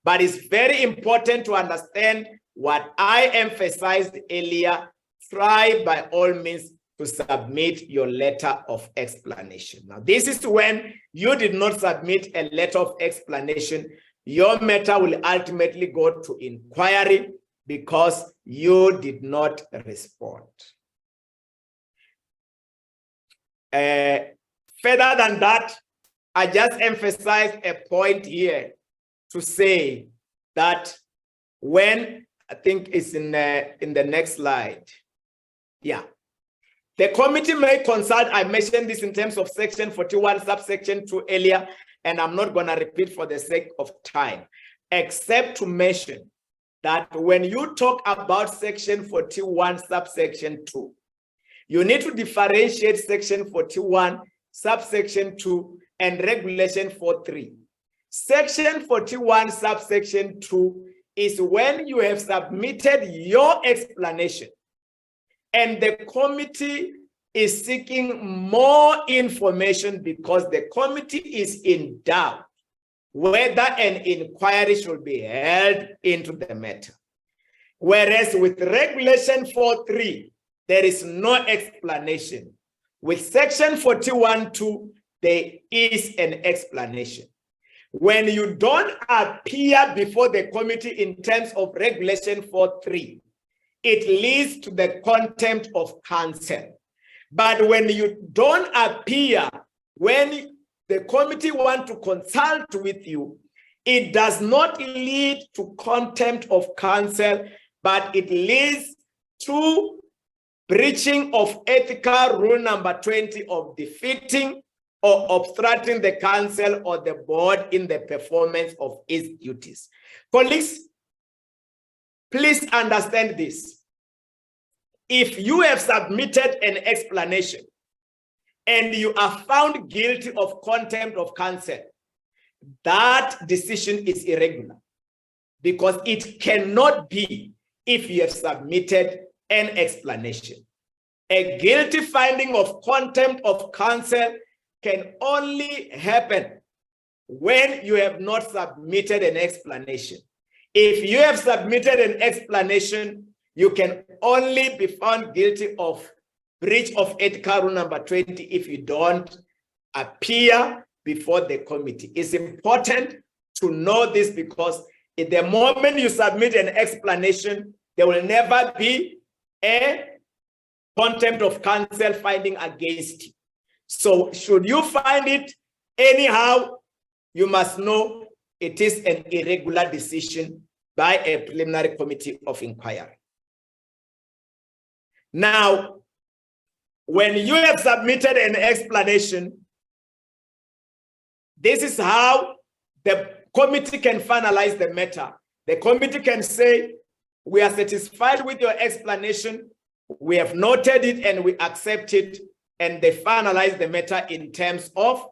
But it's very important to understand what I emphasized earlier. Try by all means to submit your letter of explanation. Now, this is when you did not submit a letter of explanation, your matter will ultimately go to inquiry because you did not respond. Further than that, I just emphasize a point here to say that when, I think it's in the next slide. Yeah. The committee may consult, I mentioned this in terms of Section 41, subsection 2 earlier, and I'm not going to repeat for the sake of time, except to mention that when you talk about Section 41, subsection 2, you need to differentiate Section 41, subsection 2, and Regulation 4.3. Section 41, subsection 2 is when you have submitted your explanation and the committee is seeking more information because the committee is in doubt whether an inquiry should be held into the matter. Whereas with Regulation 4.3, there is no explanation. With Section 41.2, there is an explanation. When you don't appear before the committee in terms of Regulation 4.3, it leads to the contempt of counsel. But when you don't appear, when the committee wants to consult with you, it does not lead to contempt of counsel, but it leads to breaching of ethical rule number 20 of defeating or obstructing the council or the board in the performance of its duties. Colleagues, please understand this. If you have submitted an explanation and you are found guilty of contempt of counsel, that decision is irregular because it cannot be if you have submitted an explanation. A guilty finding of contempt of counsel can only happen when you have not submitted an explanation. If you have submitted an explanation, you can only be found guilty of breach of ethical rule number 20 if you don't appear before the committee. It's important to know this because at the moment you submit an explanation, there will never be a contempt of counsel finding against you. So should you find it anyhow, you must know it is an irregular decision by a preliminary committee of inquiry. Now, when you have submitted an explanation, this is how the committee can finalize the matter. The committee can say, we are satisfied with your explanation, we have noted it and we accept it, and they finalize the matter in terms of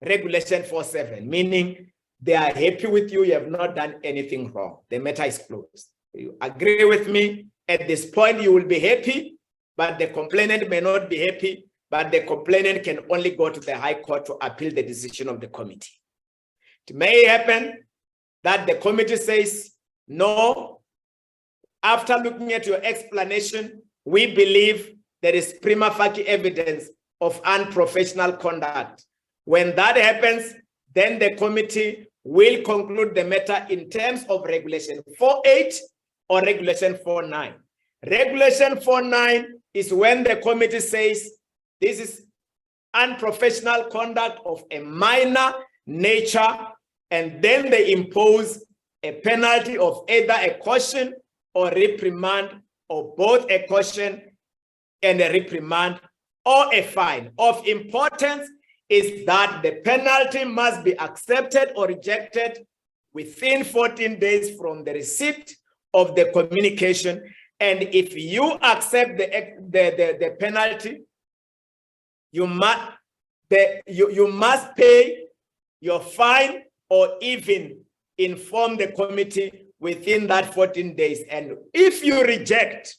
Regulation 4.7, meaning they are happy with you, you have not done anything wrong. The matter is closed. You agree with me? At this point, you will be happy, but the complainant may not be happy, but the complainant can only go to the High Court to appeal the decision of the committee. It may happen that the committee says, no, after looking at your explanation, we believe there is prima facie evidence of unprofessional conduct. When that happens, then the committee will conclude the matter in terms of Regulation 4.8 or Regulation 4.9. Regulation 4.9 is when the committee says this is unprofessional conduct of a minor nature, and then they impose a penalty of either a caution or reprimand, or both a caution and a reprimand, or a fine. Of importance is that the penalty must be accepted or rejected within 14 days from the receipt of the communication. And if you accept the penalty, you must pay your fine or even inform the committee within that 14 days. And if you reject,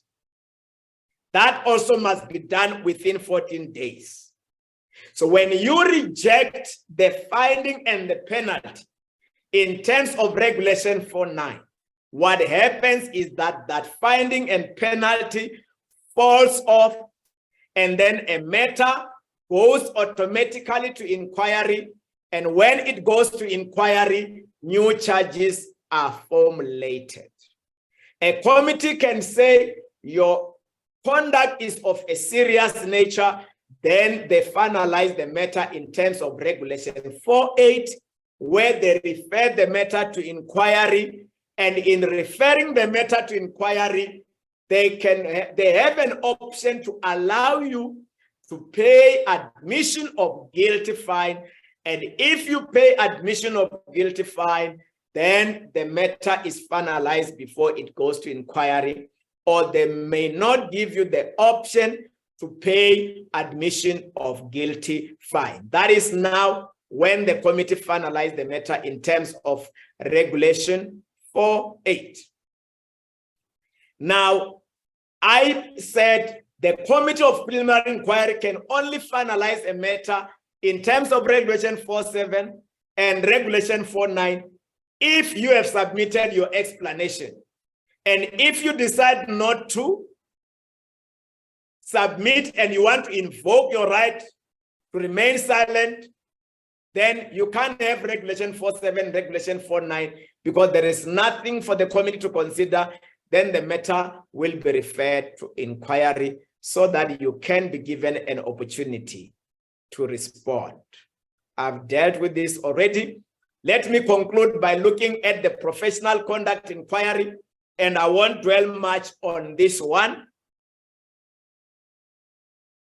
that also must be done within 14 days. So when you reject the finding and the penalty in terms of Regulation 4.9, what happens is that that finding and penalty falls off, and then a matter goes automatically to inquiry. And when it goes to inquiry, new charges are formulated. A committee can say your conduct is of a serious nature, then they finalize the matter in terms of Regulation 4.8, where they refer the matter to inquiry. And in referring the matter to inquiry, they have an option to allow you to pay admission of guilty fine. And if you pay admission of guilty fine, then the matter is finalized before it goes to inquiry, or they may not give you the option to pay admission of guilty fine. That is now when the committee finalized the matter in terms of Regulation 4.8. Now, I said the Committee of Preliminary Inquiry can only finalize a matter in terms of Regulation 4.7 and Regulation 49 if you have submitted your explanation. And if you decide not to submit and you want to invoke your right to remain silent, then you can't have Regulation 47, Regulation 49, because there is nothing for the committee to consider. Then the matter will be referred to inquiry so that you can be given an opportunity to respond. I've dealt with this already. Let me conclude by looking at the professional conduct inquiry, and I won't dwell much on this one,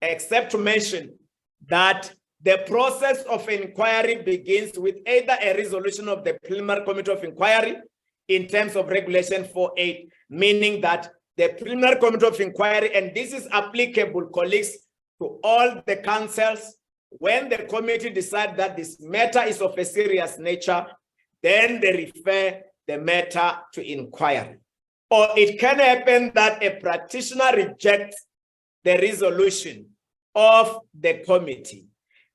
except to mention that the process of inquiry begins with either a resolution of the preliminary committee of inquiry in terms of Regulation 48, meaning that the preliminary committee of inquiry, and this is applicable, colleagues, to all the councils, when the committee decides that this matter is of a serious nature, then they refer the matter to inquiry. Or it can happen that a practitioner rejects the resolution of the committee.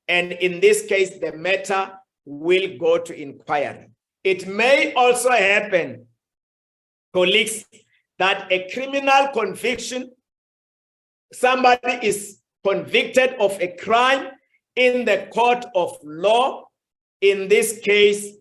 And in this case, the matter will go to inquiry. It may also happen, colleagues, that a criminal conviction, somebody is convicted of a crime in the court of law. In this case,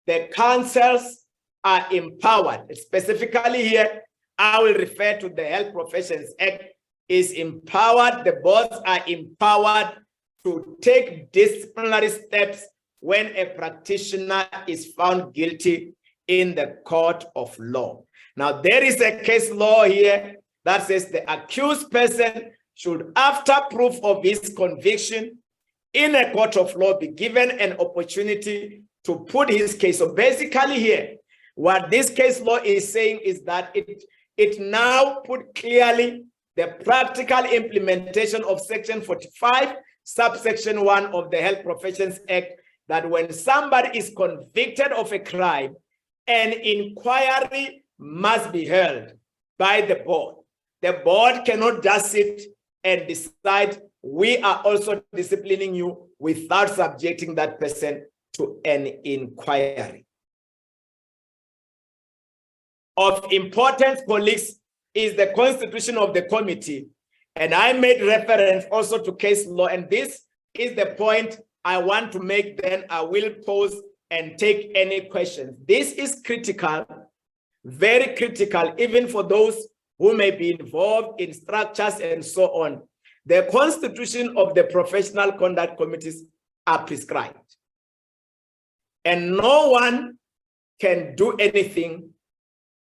the councils are empowered. Specifically here, I will refer to the Health Professions Act, is empowered, the boards are empowered to take disciplinary steps when a practitioner is found guilty in the court of law. Now, there is a case law here that says the accused person should, after proof of his conviction in a court of law, be given an opportunity to put his case. So basically here, what this case law is saying is that it now put clearly the practical implementation of Section 45, subsection 1 of the Health Professions Act, that when somebody is convicted of a crime, an inquiry must be held by the board. The board cannot just sit and decide, we are also disciplining you, without subjecting that person to an inquiry. Of importance, colleagues, is the constitution of the committee. And I made reference also to case law, and this is the point I want to make. Then I will pause and take any questions. This is critical, very critical, even for those who may be involved in structures and so on. The constitution of the professional conduct committees are prescribed, and no one can do anything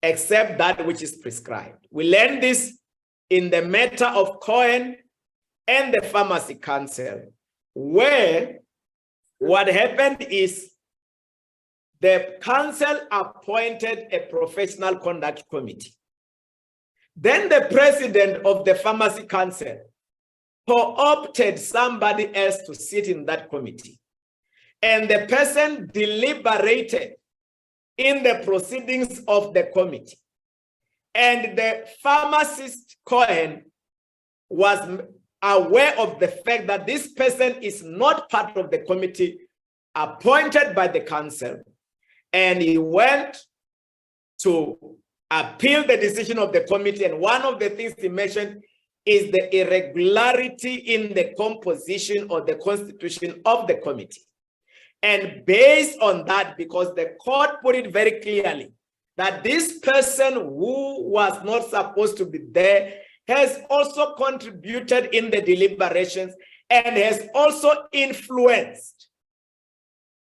except that which is prescribed. We learned this in the matter of Cohen and the Pharmacy Council, where what happened is the council appointed a professional conduct committee. Then the president of the Pharmacy Council co-opted somebody else to sit in that committee. And the person deliberated in the proceedings of the committee. And the pharmacist Cohen was aware of the fact that this person is not part of the committee appointed by the council. And he went to appeal the decision of the committee. And one of the things he mentioned is the irregularity in the composition or the constitution of the committee. And based on that, because the court put it very clearly that this person who was not supposed to be there has also contributed in the deliberations and has also influenced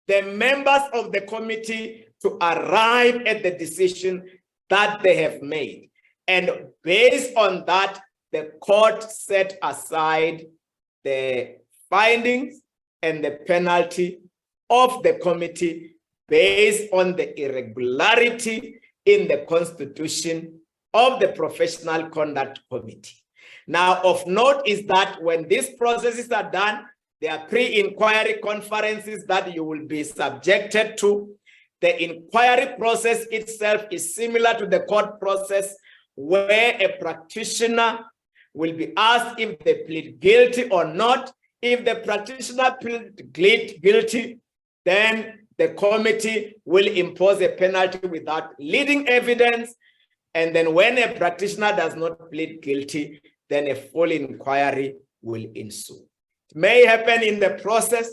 the members of the committee to arrive at the decision that they have made. And based on that, the court set aside the findings and the penalty of the committee based on the irregularity in the constitution of the Professional Conduct Committee. Now, of note is that when these processes are done, there are pre-inquiry conferences that you will be subjected to. The inquiry process itself is similar to the court process, where a practitioner will be asked if they plead guilty or not. If the practitioner pleads guilty, then the committee will impose a penalty without leading evidence. And then when a practitioner does not plead guilty, then a full inquiry will ensue. It may happen in the process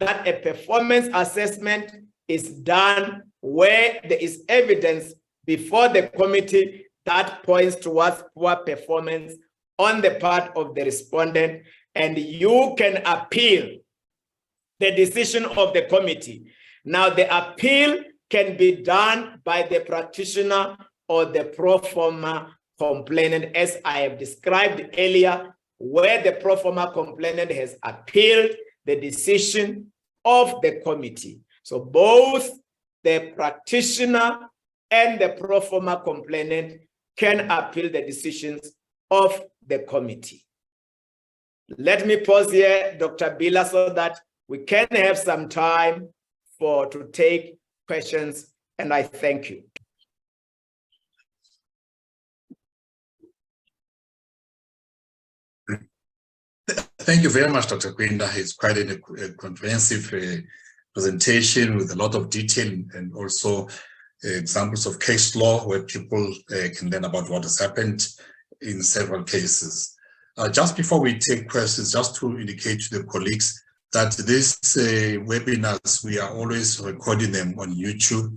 that a performance assessment is done where there is evidence before the committee that points towards poor performance on the part of the respondent, and you can appeal the decision of the committee. Now, the appeal can be done by the practitioner or the pro forma complainant, as I have described earlier, where the pro forma complainant has appealed the decision of the committee. So both the practitioner and the pro forma complainant can appeal the decisions of the committee. Let me pause here, Dr. Bila, so that we can have some time to take questions, and I thank you. Thank you very much, Dr. Kwinda. It's quite a comprehensive presentation with a lot of detail and also examples of case law where people can learn about what has happened in several cases. Just before we take questions, just to indicate to the colleagues that these webinars, we are always recording them on YouTube.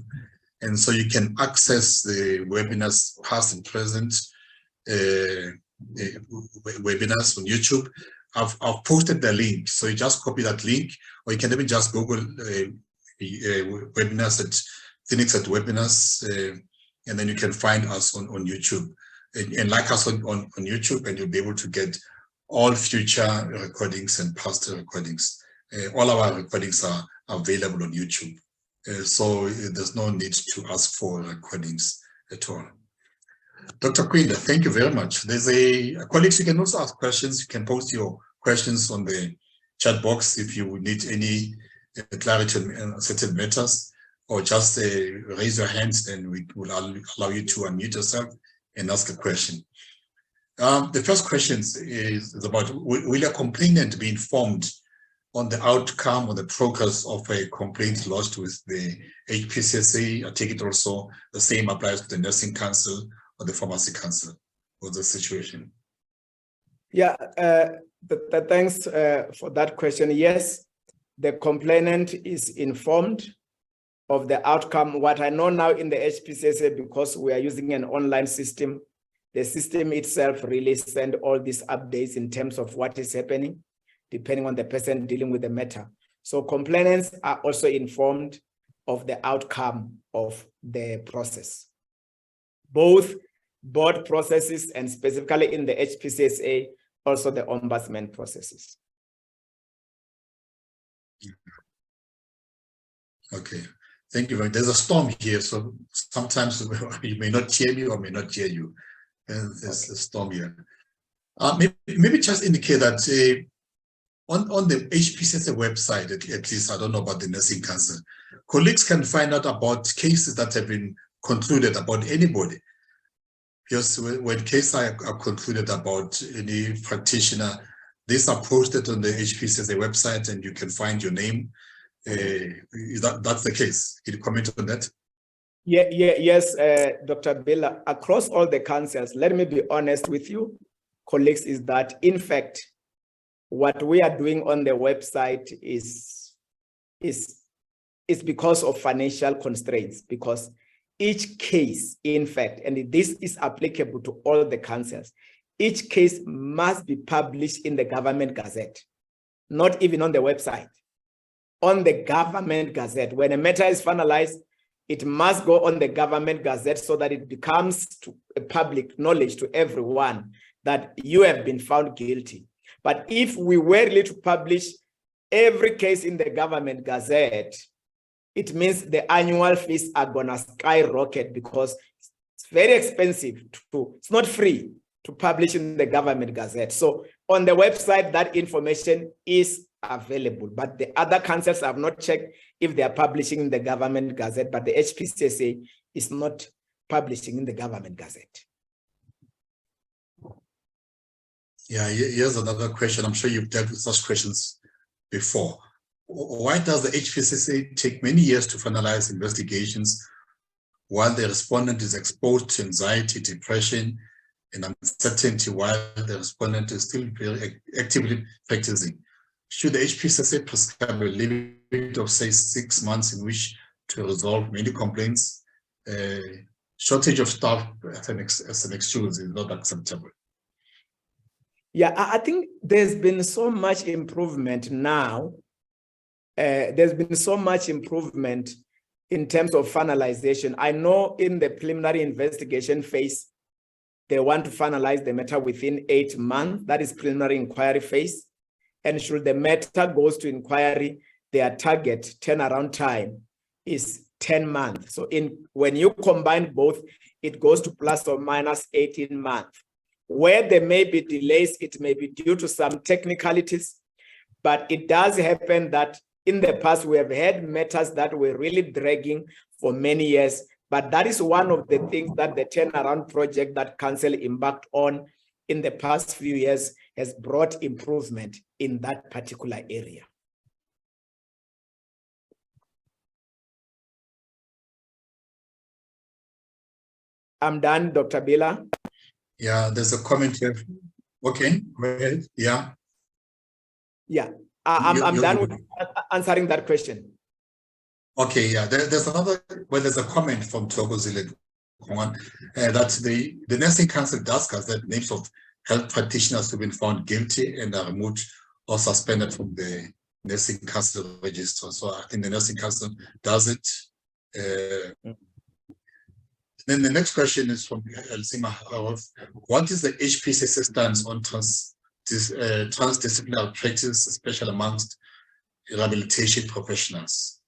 And so you can access the webinars past and present webinars on YouTube. I've posted the link, so you just copy that link, or you can even just Google webinars at Clinix at webinars, and then you can find us on YouTube. And like us on YouTube, and you'll be able to get all future recordings and past recordings. All our recordings are available on YouTube. So there's no need to ask for recordings at all. Dr. Kwinda, thank you very much. There's colleagues, you can also ask questions. You can post your questions on the chat box if you need any clarity on certain matters, or just raise your hands, and we will allow you to unmute yourself and ask a question. The first question is about, will a complainant be informed on the outcome or the progress of a complaint lodged with the HPCSA? I take it also the same applies to the Nursing Council or the Pharmacy Council for the situation. Yeah, thanks for that question. Yes, the complainant is informed of the outcome. What I know now in the HPCSA, because we are using an online system, the system itself really sends all these updates in terms of what is happening, depending on the person dealing with the matter. So complainants are also informed of the outcome of the process. Both board processes, and specifically in the HPCSA, also the ombudsman processes. Okay, thank you very much. There's a storm here, so sometimes you may not hear me or may not hear you. There's a storm here. Maybe just indicate that on the HPCSA website, at least, I don't know about the Nursing Council, colleagues can find out about cases that have been concluded about anybody. Because when cases are concluded about any practitioner, these are posted on the HPCSA website, and you can find your name. That's the case. Can you comment on that? Yes, Dr. Bella, across all the councils, let me be honest with you, colleagues, is that in fact, what we are doing on the website is because of financial constraints, because each case, in fact, and this is applicable to all the councils, each case must be published in the Government Gazette, not even on the website. On the Government Gazette, when a matter is finalized, it must go on the Government Gazette so that it becomes a public knowledge to everyone that you have been found guilty. But if we were really to publish every case in the Government Gazette, it means the annual fees are gonna skyrocket, because it's very expensive it's not free to publish in the Government Gazette. So on the website, that information is available, but the other councils have not checked if they are publishing in the Government Gazette, but the HPCSA is not publishing in the Government Gazette. Yeah, here's another question. I'm sure you've dealt with such questions before. why does the HPCSA take many years to finalize investigations while the respondent is exposed to anxiety, depression, and uncertainty while the respondent is still very actively practicing? Should the HPCSA prescribe a limit of, say, 6 months in which to resolve many complaints? Shortage of staff as an excuse is not acceptable. Yeah, I think there's been so much improvement now. There's been so much improvement in terms of finalization. I know in the preliminary investigation phase, they want to finalize the matter within 8 months. That is preliminary inquiry phase. And should the matter goes to inquiry, their target turnaround time is 10 months. So when you combine both, it goes to plus or minus 18 months. Where there may be delays, it may be due to some technicalities, but it does happen that in the past, we have had matters that were really dragging for many years, but that is one of the things that the turnaround project that Council embarked on in the past few years has brought improvement in that particular area. I'm done, Dr. Bila. Yeah, there's a comment here. Okay, go ahead. Yeah. Yeah, I'm done with answering that question. Okay, yeah, there's another, well, there's a comment from Thokozile that the Nursing Council discussed that names of health practitioners who've been found guilty and are removed or suspended from the Nursing Council register. So I think the Nursing Council does it. Then the next question is from Elsima. What is the HPCSA stance on transdisciplinary practice, especially amongst rehabilitation professionals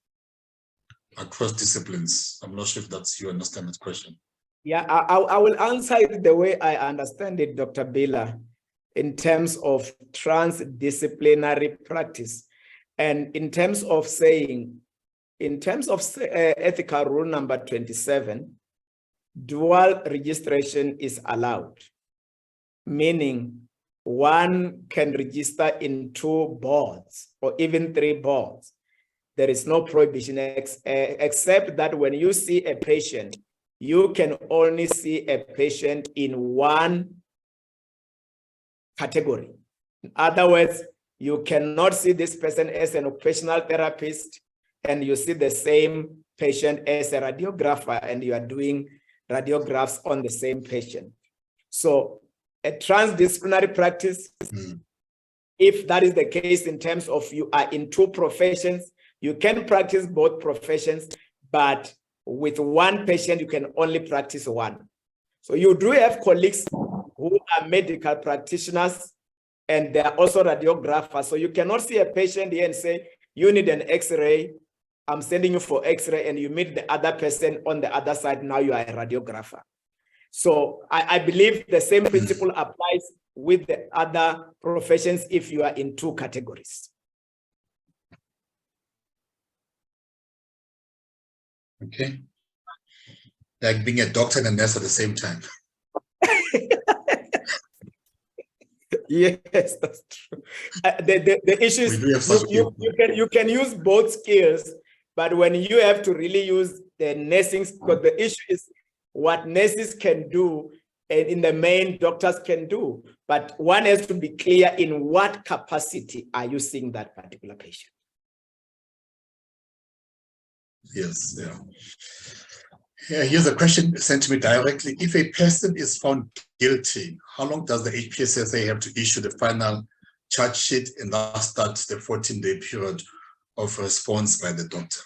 across disciplines? I'm not sure if that's you understand that question. Yeah, I will answer it the way I understand it, Dr. Bila, in terms of transdisciplinary practice. And in terms of saying, in terms of ethical rule number 27, dual registration is allowed, meaning one can register in 2 boards or even 3 boards. There is no prohibition except that when you see a patient, you can only see a patient in 1 category. In other words, you cannot see this person as an occupational therapist and you see the same patient as a radiographer and you are doing radiographs on the same patient. So a transdisciplinary practice, if that is the case in terms of you are in 2 professions, you can practice both professions, but with 1 patient, you can only practice 1. So you do have colleagues who are medical practitioners and they are also radiographers. So you cannot see a patient here and say, you need an X-ray, I'm sending you for X-ray, and you meet the other person on the other side, now you are a radiographer. So I believe the same principle applies with the other professions if you are in 2 categories. Okay. Like being a doctor and a nurse at the same time. Yes, that's true. The issue is you can use both skills, but when you have to really use the nursing, because the issue is what nurses can do and in the main doctors can do, but one has to be clear in what capacity are you seeing that particular patient. Yes, yeah. Here's a question sent to me directly. If a person is found guilty, how long does the HPCSA have to issue the final charge sheet and thus start the 14-day period of response by the doctor?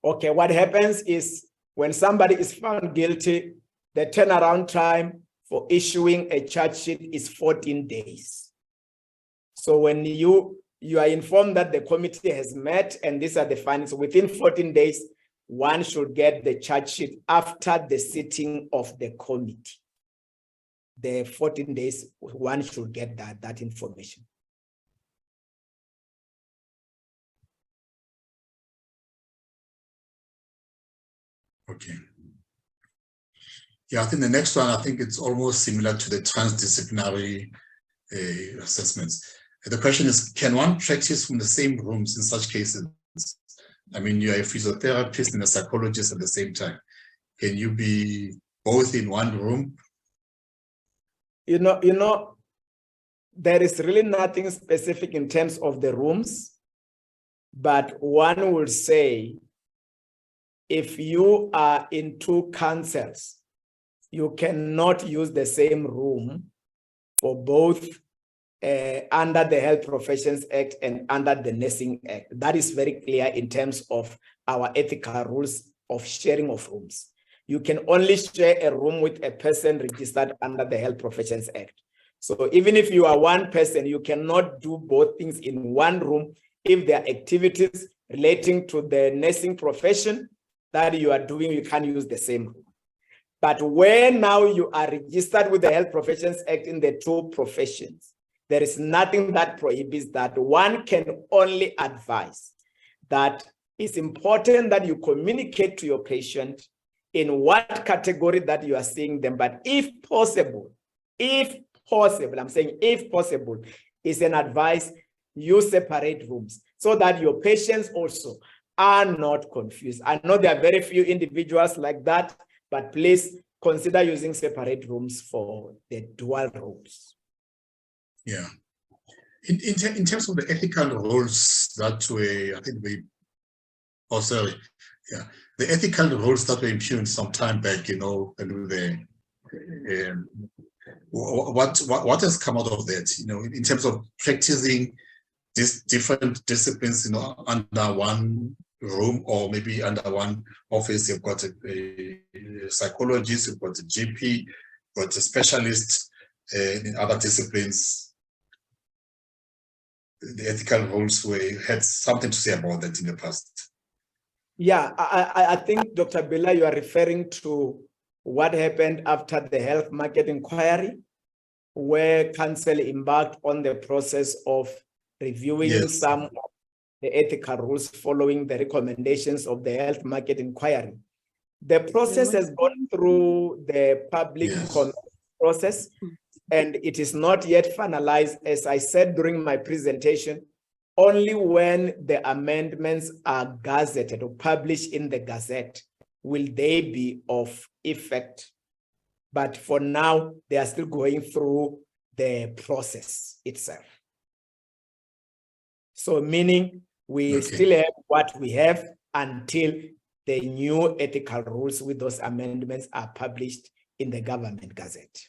Okay, what happens is when somebody is found guilty, the turnaround time for issuing a charge sheet is 14 days. So when you are informed that the committee has met and these are the findings, within 14 days, one should get the charge sheet after the sitting of the committee. The 14 days, one should get that information. Okay. Yeah, I think the next one, I think it's almost similar to the transdisciplinary assessments. The question is, can one practice from the same rooms in such cases? I mean, you're a physiotherapist and a psychologist at the same time. Can you be both in one room? You know, there is really nothing specific in terms of the rooms, but one would say, if you are in two councils, you cannot use the same room for both under the Health Professions Act and under the Nursing Act. That is very clear in terms of our ethical rules of sharing of rooms. You can only share a room with a person registered under the Health Professions Act. So even if you are one person, you cannot do both things in one room if there are activities relating to the nursing profession that you are doing, you can't use the same room. But when now you are registered with the Health Professions Act in the two professions, there is nothing that prohibits that. One can only advise that it's important that you communicate to your patient in what category that you are seeing them. But if possible, I'm saying if possible, is an advice, you separate rooms so that your patients also are not confused. I know there are very few individuals like that, but please consider using separate rooms for the dual rooms. Yeah. In terms of the ethical rules that were, I think the ethical rules that were impugned some time back, and what has come out of that, in terms of practicing these different disciplines, under one room or maybe under one office. You've got a psychologist, you've got a GP, you've got a specialist in other disciplines. The ethical rules had something to say about that in the past. Yeah, I think, Dr. Bella, you are referring to what happened after the health market inquiry, where council embarked on the process of reviewing some of the ethical rules following the recommendations of the health market inquiry. The process has gone through the public comment process, and it is not yet finalized. As I said during my presentation, only when the amendments are gazetted or published in the Gazette will they be of effect. But for now, they are still going through the process itself. So meaning we still have what we have until the new ethical rules with those amendments are published in the Government Gazette.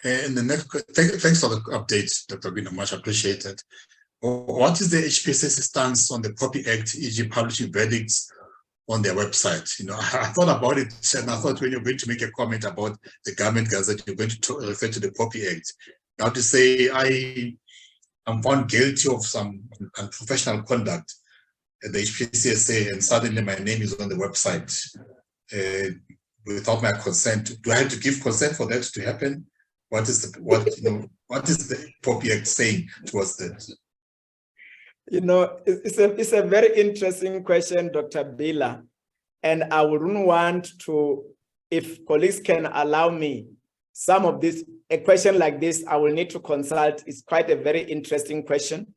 And the next, thanks for the update, Dr. Kwinda, much appreciated. What is the HPCC stance on the POPI Act, e.g. publishing verdicts on their website? I thought about it, and I thought when you're going to make a comment about the Government Gazette, you're going to refer to the POPI Act. Now to say I am found guilty of some unprofessional conduct at the HPCSA, and suddenly my name is on the website without my consent. Do I have to give consent for that to happen? What is the POPI Act saying towards that? It's a very interesting question, Dr. Bella, and I wouldn't want to, if colleagues can allow me, some of this, a question like this, I will need to consult. It's quite a very interesting question,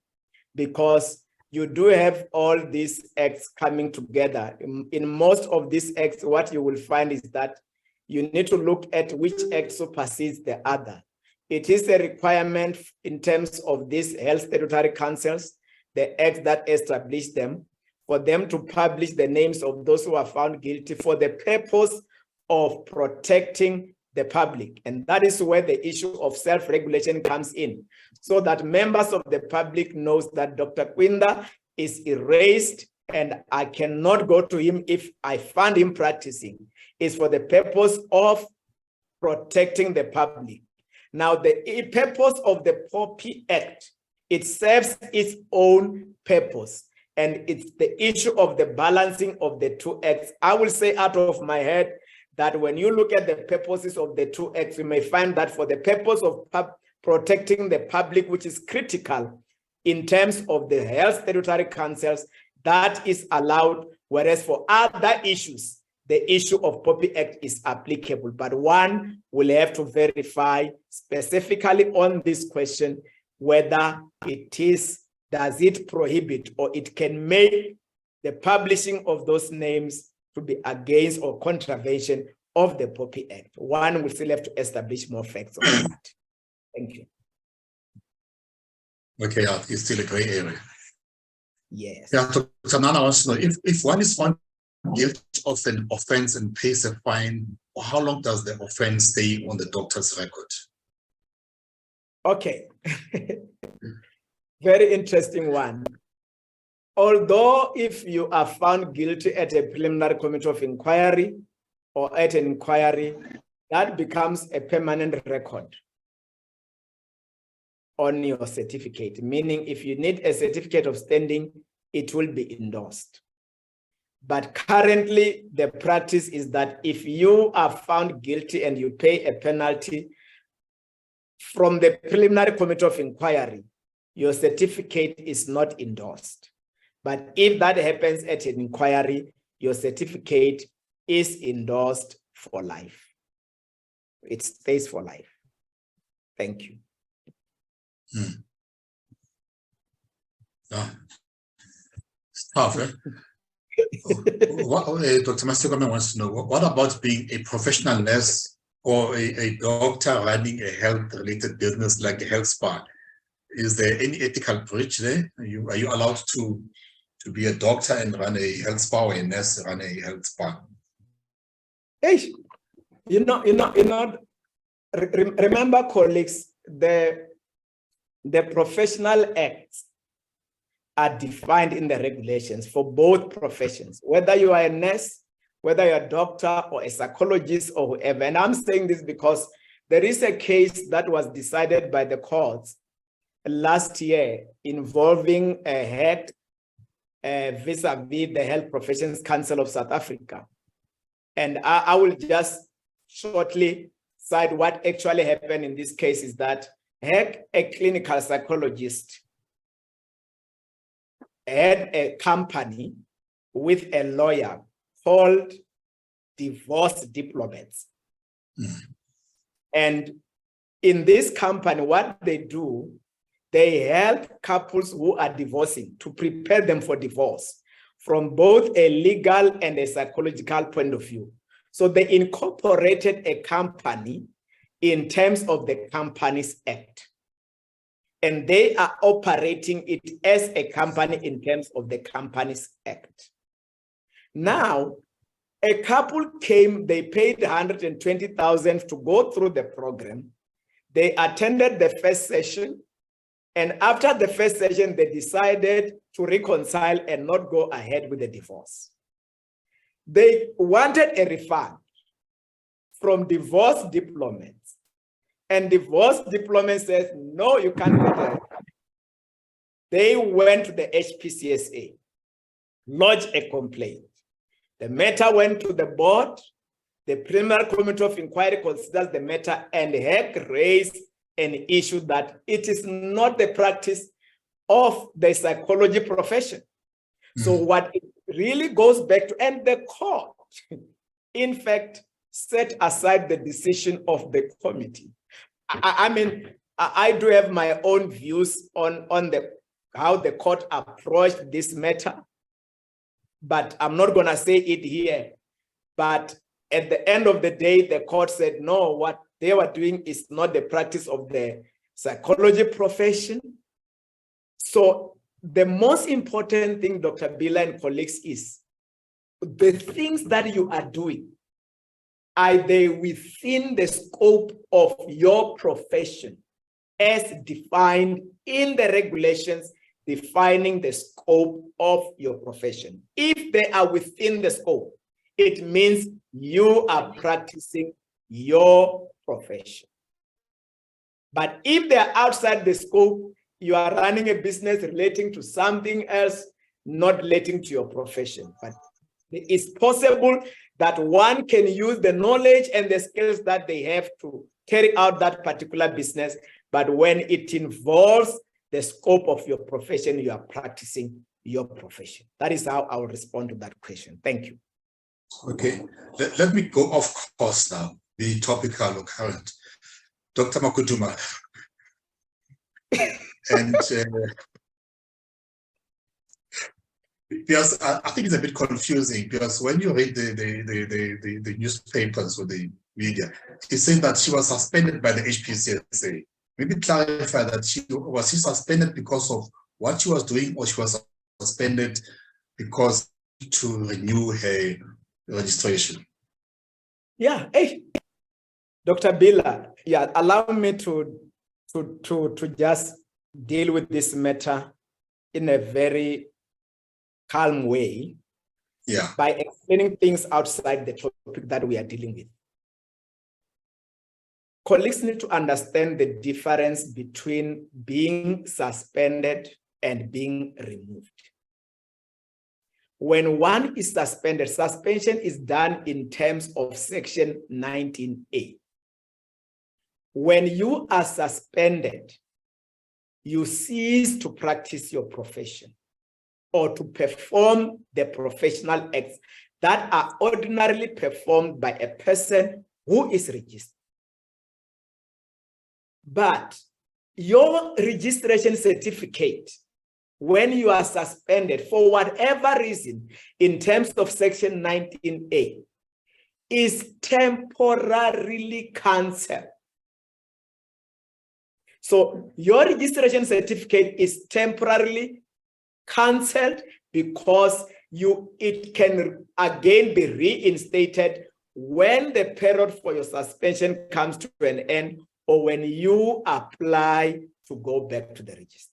because you do have all these acts coming together. In most of these acts, what you will find is that you need to look at which act supersedes the other. It is a requirement in terms of these health statutory councils, the acts that establish them, for them to publish the names of those who are found guilty for the purpose of protecting the public. And that is where the issue of self-regulation comes in, so that members of the public knows that Dr. Kwinda is erased and I cannot go to him if I find him practicing. It's for the purpose of protecting the public. Now, the purpose of the POPI Act, it serves its own purpose. And it's the issue of the balancing of the two acts. I will say out of my head that when you look at the purposes of the two acts, you may find that for the purpose of protecting the public, which is critical in terms of the health statutory councils, that is allowed, whereas for other issues, the issue of POPI Act is applicable, but one will have to verify specifically on this question whether does it prohibit or it can make the publishing of those names to be against or contravention of the POPI Act. One will still have to establish more facts on that. Thank you. Okay, it's still a gray area. Yes. Yeah, Dr. Nana wants to know if one is found guilty of an offense and pays a fine, how long does the offense stay on the doctor's record? Okay. Very interesting one. Although if you are found guilty at a preliminary committee of inquiry or at an inquiry, that becomes a permanent record on your certificate, meaning if you need a certificate of standing, it will be endorsed. But currently, the practice is that if you are found guilty and you pay a penalty from the preliminary committee of inquiry, your certificate is not endorsed. But if that happens at an inquiry, your certificate is endorsed for life. It stays for life. Thank you. It's tough, eh? Dr. Masekome wants to know, what about being a professional nurse or a doctor running a health-related business like a health spa? Is there any ethical breach there? Are you allowed to be a doctor and run a health spa, or a nurse run a health spa? Hey, remember, colleagues, the professional acts are defined in the regulations for both professions, whether you are a nurse, whether you're a doctor or a psychologist or whoever. And I'm saying this because there is a case that was decided by the courts last year involving a head vis-a-vis the Health Professions Council of South Africa. And I will just shortly cite what actually happened in this case is that Heck, a clinical psychologist, had a company with a lawyer called Divorce Diplomats. And in this company, what they do, they help couples who are divorcing to prepare them for divorce from both a legal and a psychological point of view. So they incorporated a company in terms of the Companies Act. And they are operating it as a company in terms of the Companies Act. Now, a couple came, they paid $120,000 to go through the program. They attended the first session. And after the first session, they decided to reconcile and not go ahead with the divorce. They wanted a refund from Divorce Diplomats. And Divorce Diplomats says, no, you can't get a refund. They went to the HPCSA, lodged a complaint. The matter went to the board. The preliminary committee of inquiry considers the matter and had raised an issue that it is not the practice of the psychology profession. So what it really goes back to, and the court, in fact, set aside the decision of the committee. I mean, I do have my own views on how the court approached this matter, but I'm not going to say it here. But at the end of the day, the court said, no, what they were doing is not the practice of the psychology profession. So the most important thing, Dr. Bila and colleagues, is the things that you are doing, are they within the scope of your profession as defined in the regulations defining the scope of your profession? If they are within the scope, it means you are practicing your profession. But if they're outside the scope, you are running a business relating to something else, not relating to your profession. But it's possible that one can use the knowledge and the skills that they have to carry out that particular business. But when it involves the scope of your profession, you are practicing your profession. That is how I will respond to that question. Thank you. Okay, let me go off course now, be topical or current. Dr. Makuduma, and because I think it's a bit confusing, because when you read the newspapers or the media, it says that she was suspended by the HPCSA. Maybe clarify that was she suspended because of what she was doing, or she was suspended because to renew her registration? Yeah, hey, Dr. Bila, yeah, allow me to just deal with this matter in a very calm way, Yeah, by explaining things outside the topic that we are dealing with. Colleagues need to understand the difference between being suspended and being removed. When one is suspended, suspension is done in terms of Section 19A. When you are suspended, you cease to practice your profession or to perform the professional acts that are ordinarily performed by a person who is registered. But your registration certificate, when you are suspended for whatever reason in terms of Section 19A, is temporarily cancelled. So your registration certificate is temporarily cancelled because it can again be reinstated when the period for your suspension comes to an end, or when you apply to go back to the register.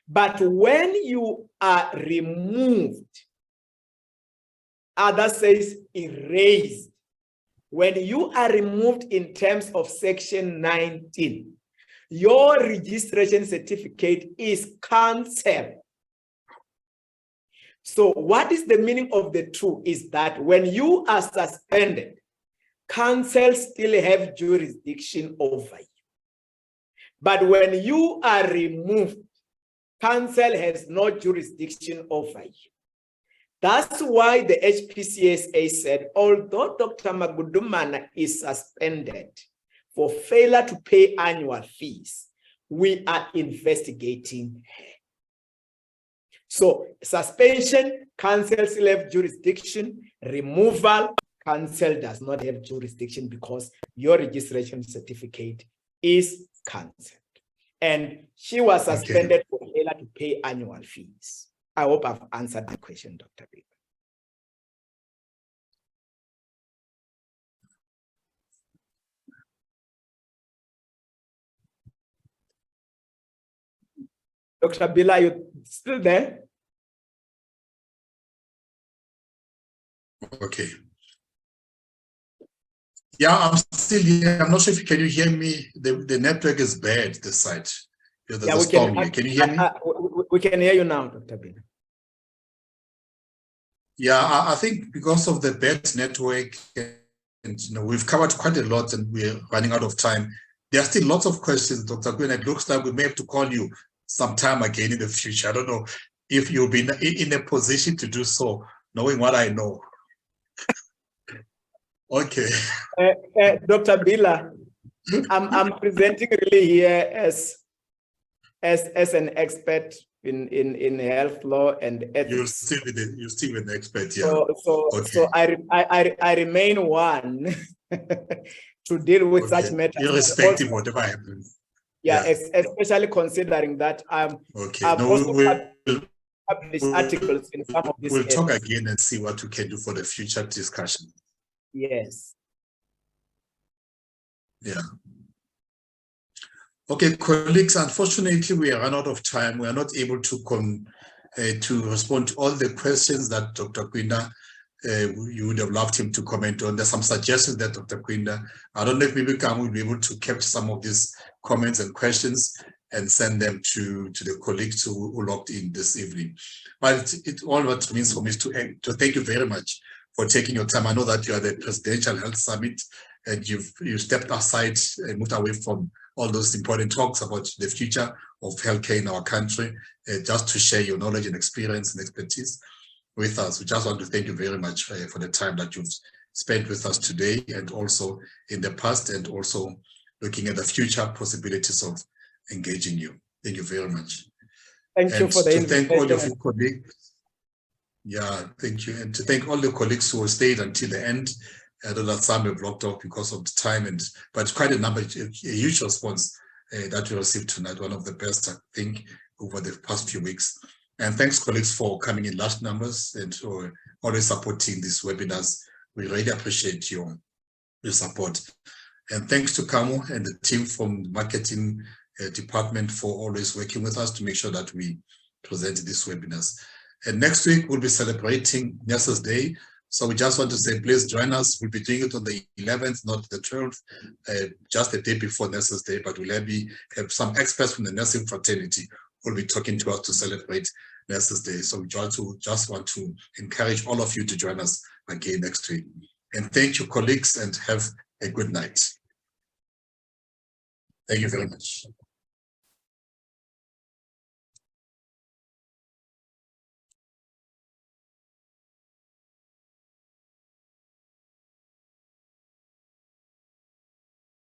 But when you are removed, others says erased. When you are removed in terms of Section 19, your registration certificate is cancelled. So what is the meaning of the two is that when you are suspended, council still have jurisdiction over you. But when you are removed, council has no jurisdiction over you. That's why the HPCSA said, although Dr. Magudumana is suspended for failure to pay annual fees, we are investigating her. So suspension, council still have jurisdiction. Removal, council does not have jurisdiction because your registration certificate is cancelled. And she was suspended for failure to pay annual fees. I hope I've answered the question, Dr. Baker. Dr. Bila, you still there? Okay. Yeah, I'm still here. I'm not sure if can you hear me. The network is bad this side. Yeah, we can. Can you hear me? We can hear you now, Dr. Bila. Yeah, I think because of the bad network, and we've covered quite a lot, and we're running out of time. There are still lots of questions, Dr. Kwinda. It looks like we may have to call you sometime again in the future. I don't know if you'll be in a position to do so, knowing what I know. Okay. Dr. Bila, I'm presenting really here as an expert in health law and ethics. You're still an expert, yeah. So I remain one to deal with such matters. Irrespective of whatever happens. Yeah, especially considering that I've also published articles in some of these We'll areas. talk again and see what we can do for the future discussion. Yes. Yeah. Okay, colleagues, unfortunately, we are run out of time. We are not able to respond to all the questions that Dr. Kwinda, you would have loved him to comment on. There's some suggestions that Dr. Kwinda, I don't know if maybe Kam will be able to capture some of these comments and questions and send them to the colleagues who logged in this evening. But all what it means for me is to thank you very much for taking your time. I know that you are the Presidential Health Summit and you stepped aside and moved away from all those important talks about the future of healthcare in our country, just to share your knowledge and experience and expertise. with us. We just want to thank you very much for the time that you've spent with us today, and also in the past, and also looking at the future possibilities of engaging you. Thank you very much. Thank you for the invitation. Thank all of your colleagues. Yeah, thank you. And to thank all the colleagues who stayed until the end. I know that some have blocked off because of the time, but quite a huge response that we received tonight. One of the best, I think, over the past few weeks. And thanks, colleagues, for coming in large numbers and for always supporting these webinars. We really appreciate your support. And thanks to Kamo and the team from the marketing department for always working with us to make sure that we present these webinars. And next week, we'll be celebrating Nurses Day. So we just want to say, please join us. We'll be doing it on the 11th, not the 12th, just the day before Nurses Day, but we'll have some experts from the nursing fraternity who will be talking to us to celebrate Nurses Day. So we just want to encourage all of you to join us again next week. And thank you, colleagues, and have a good night. Thank you very much.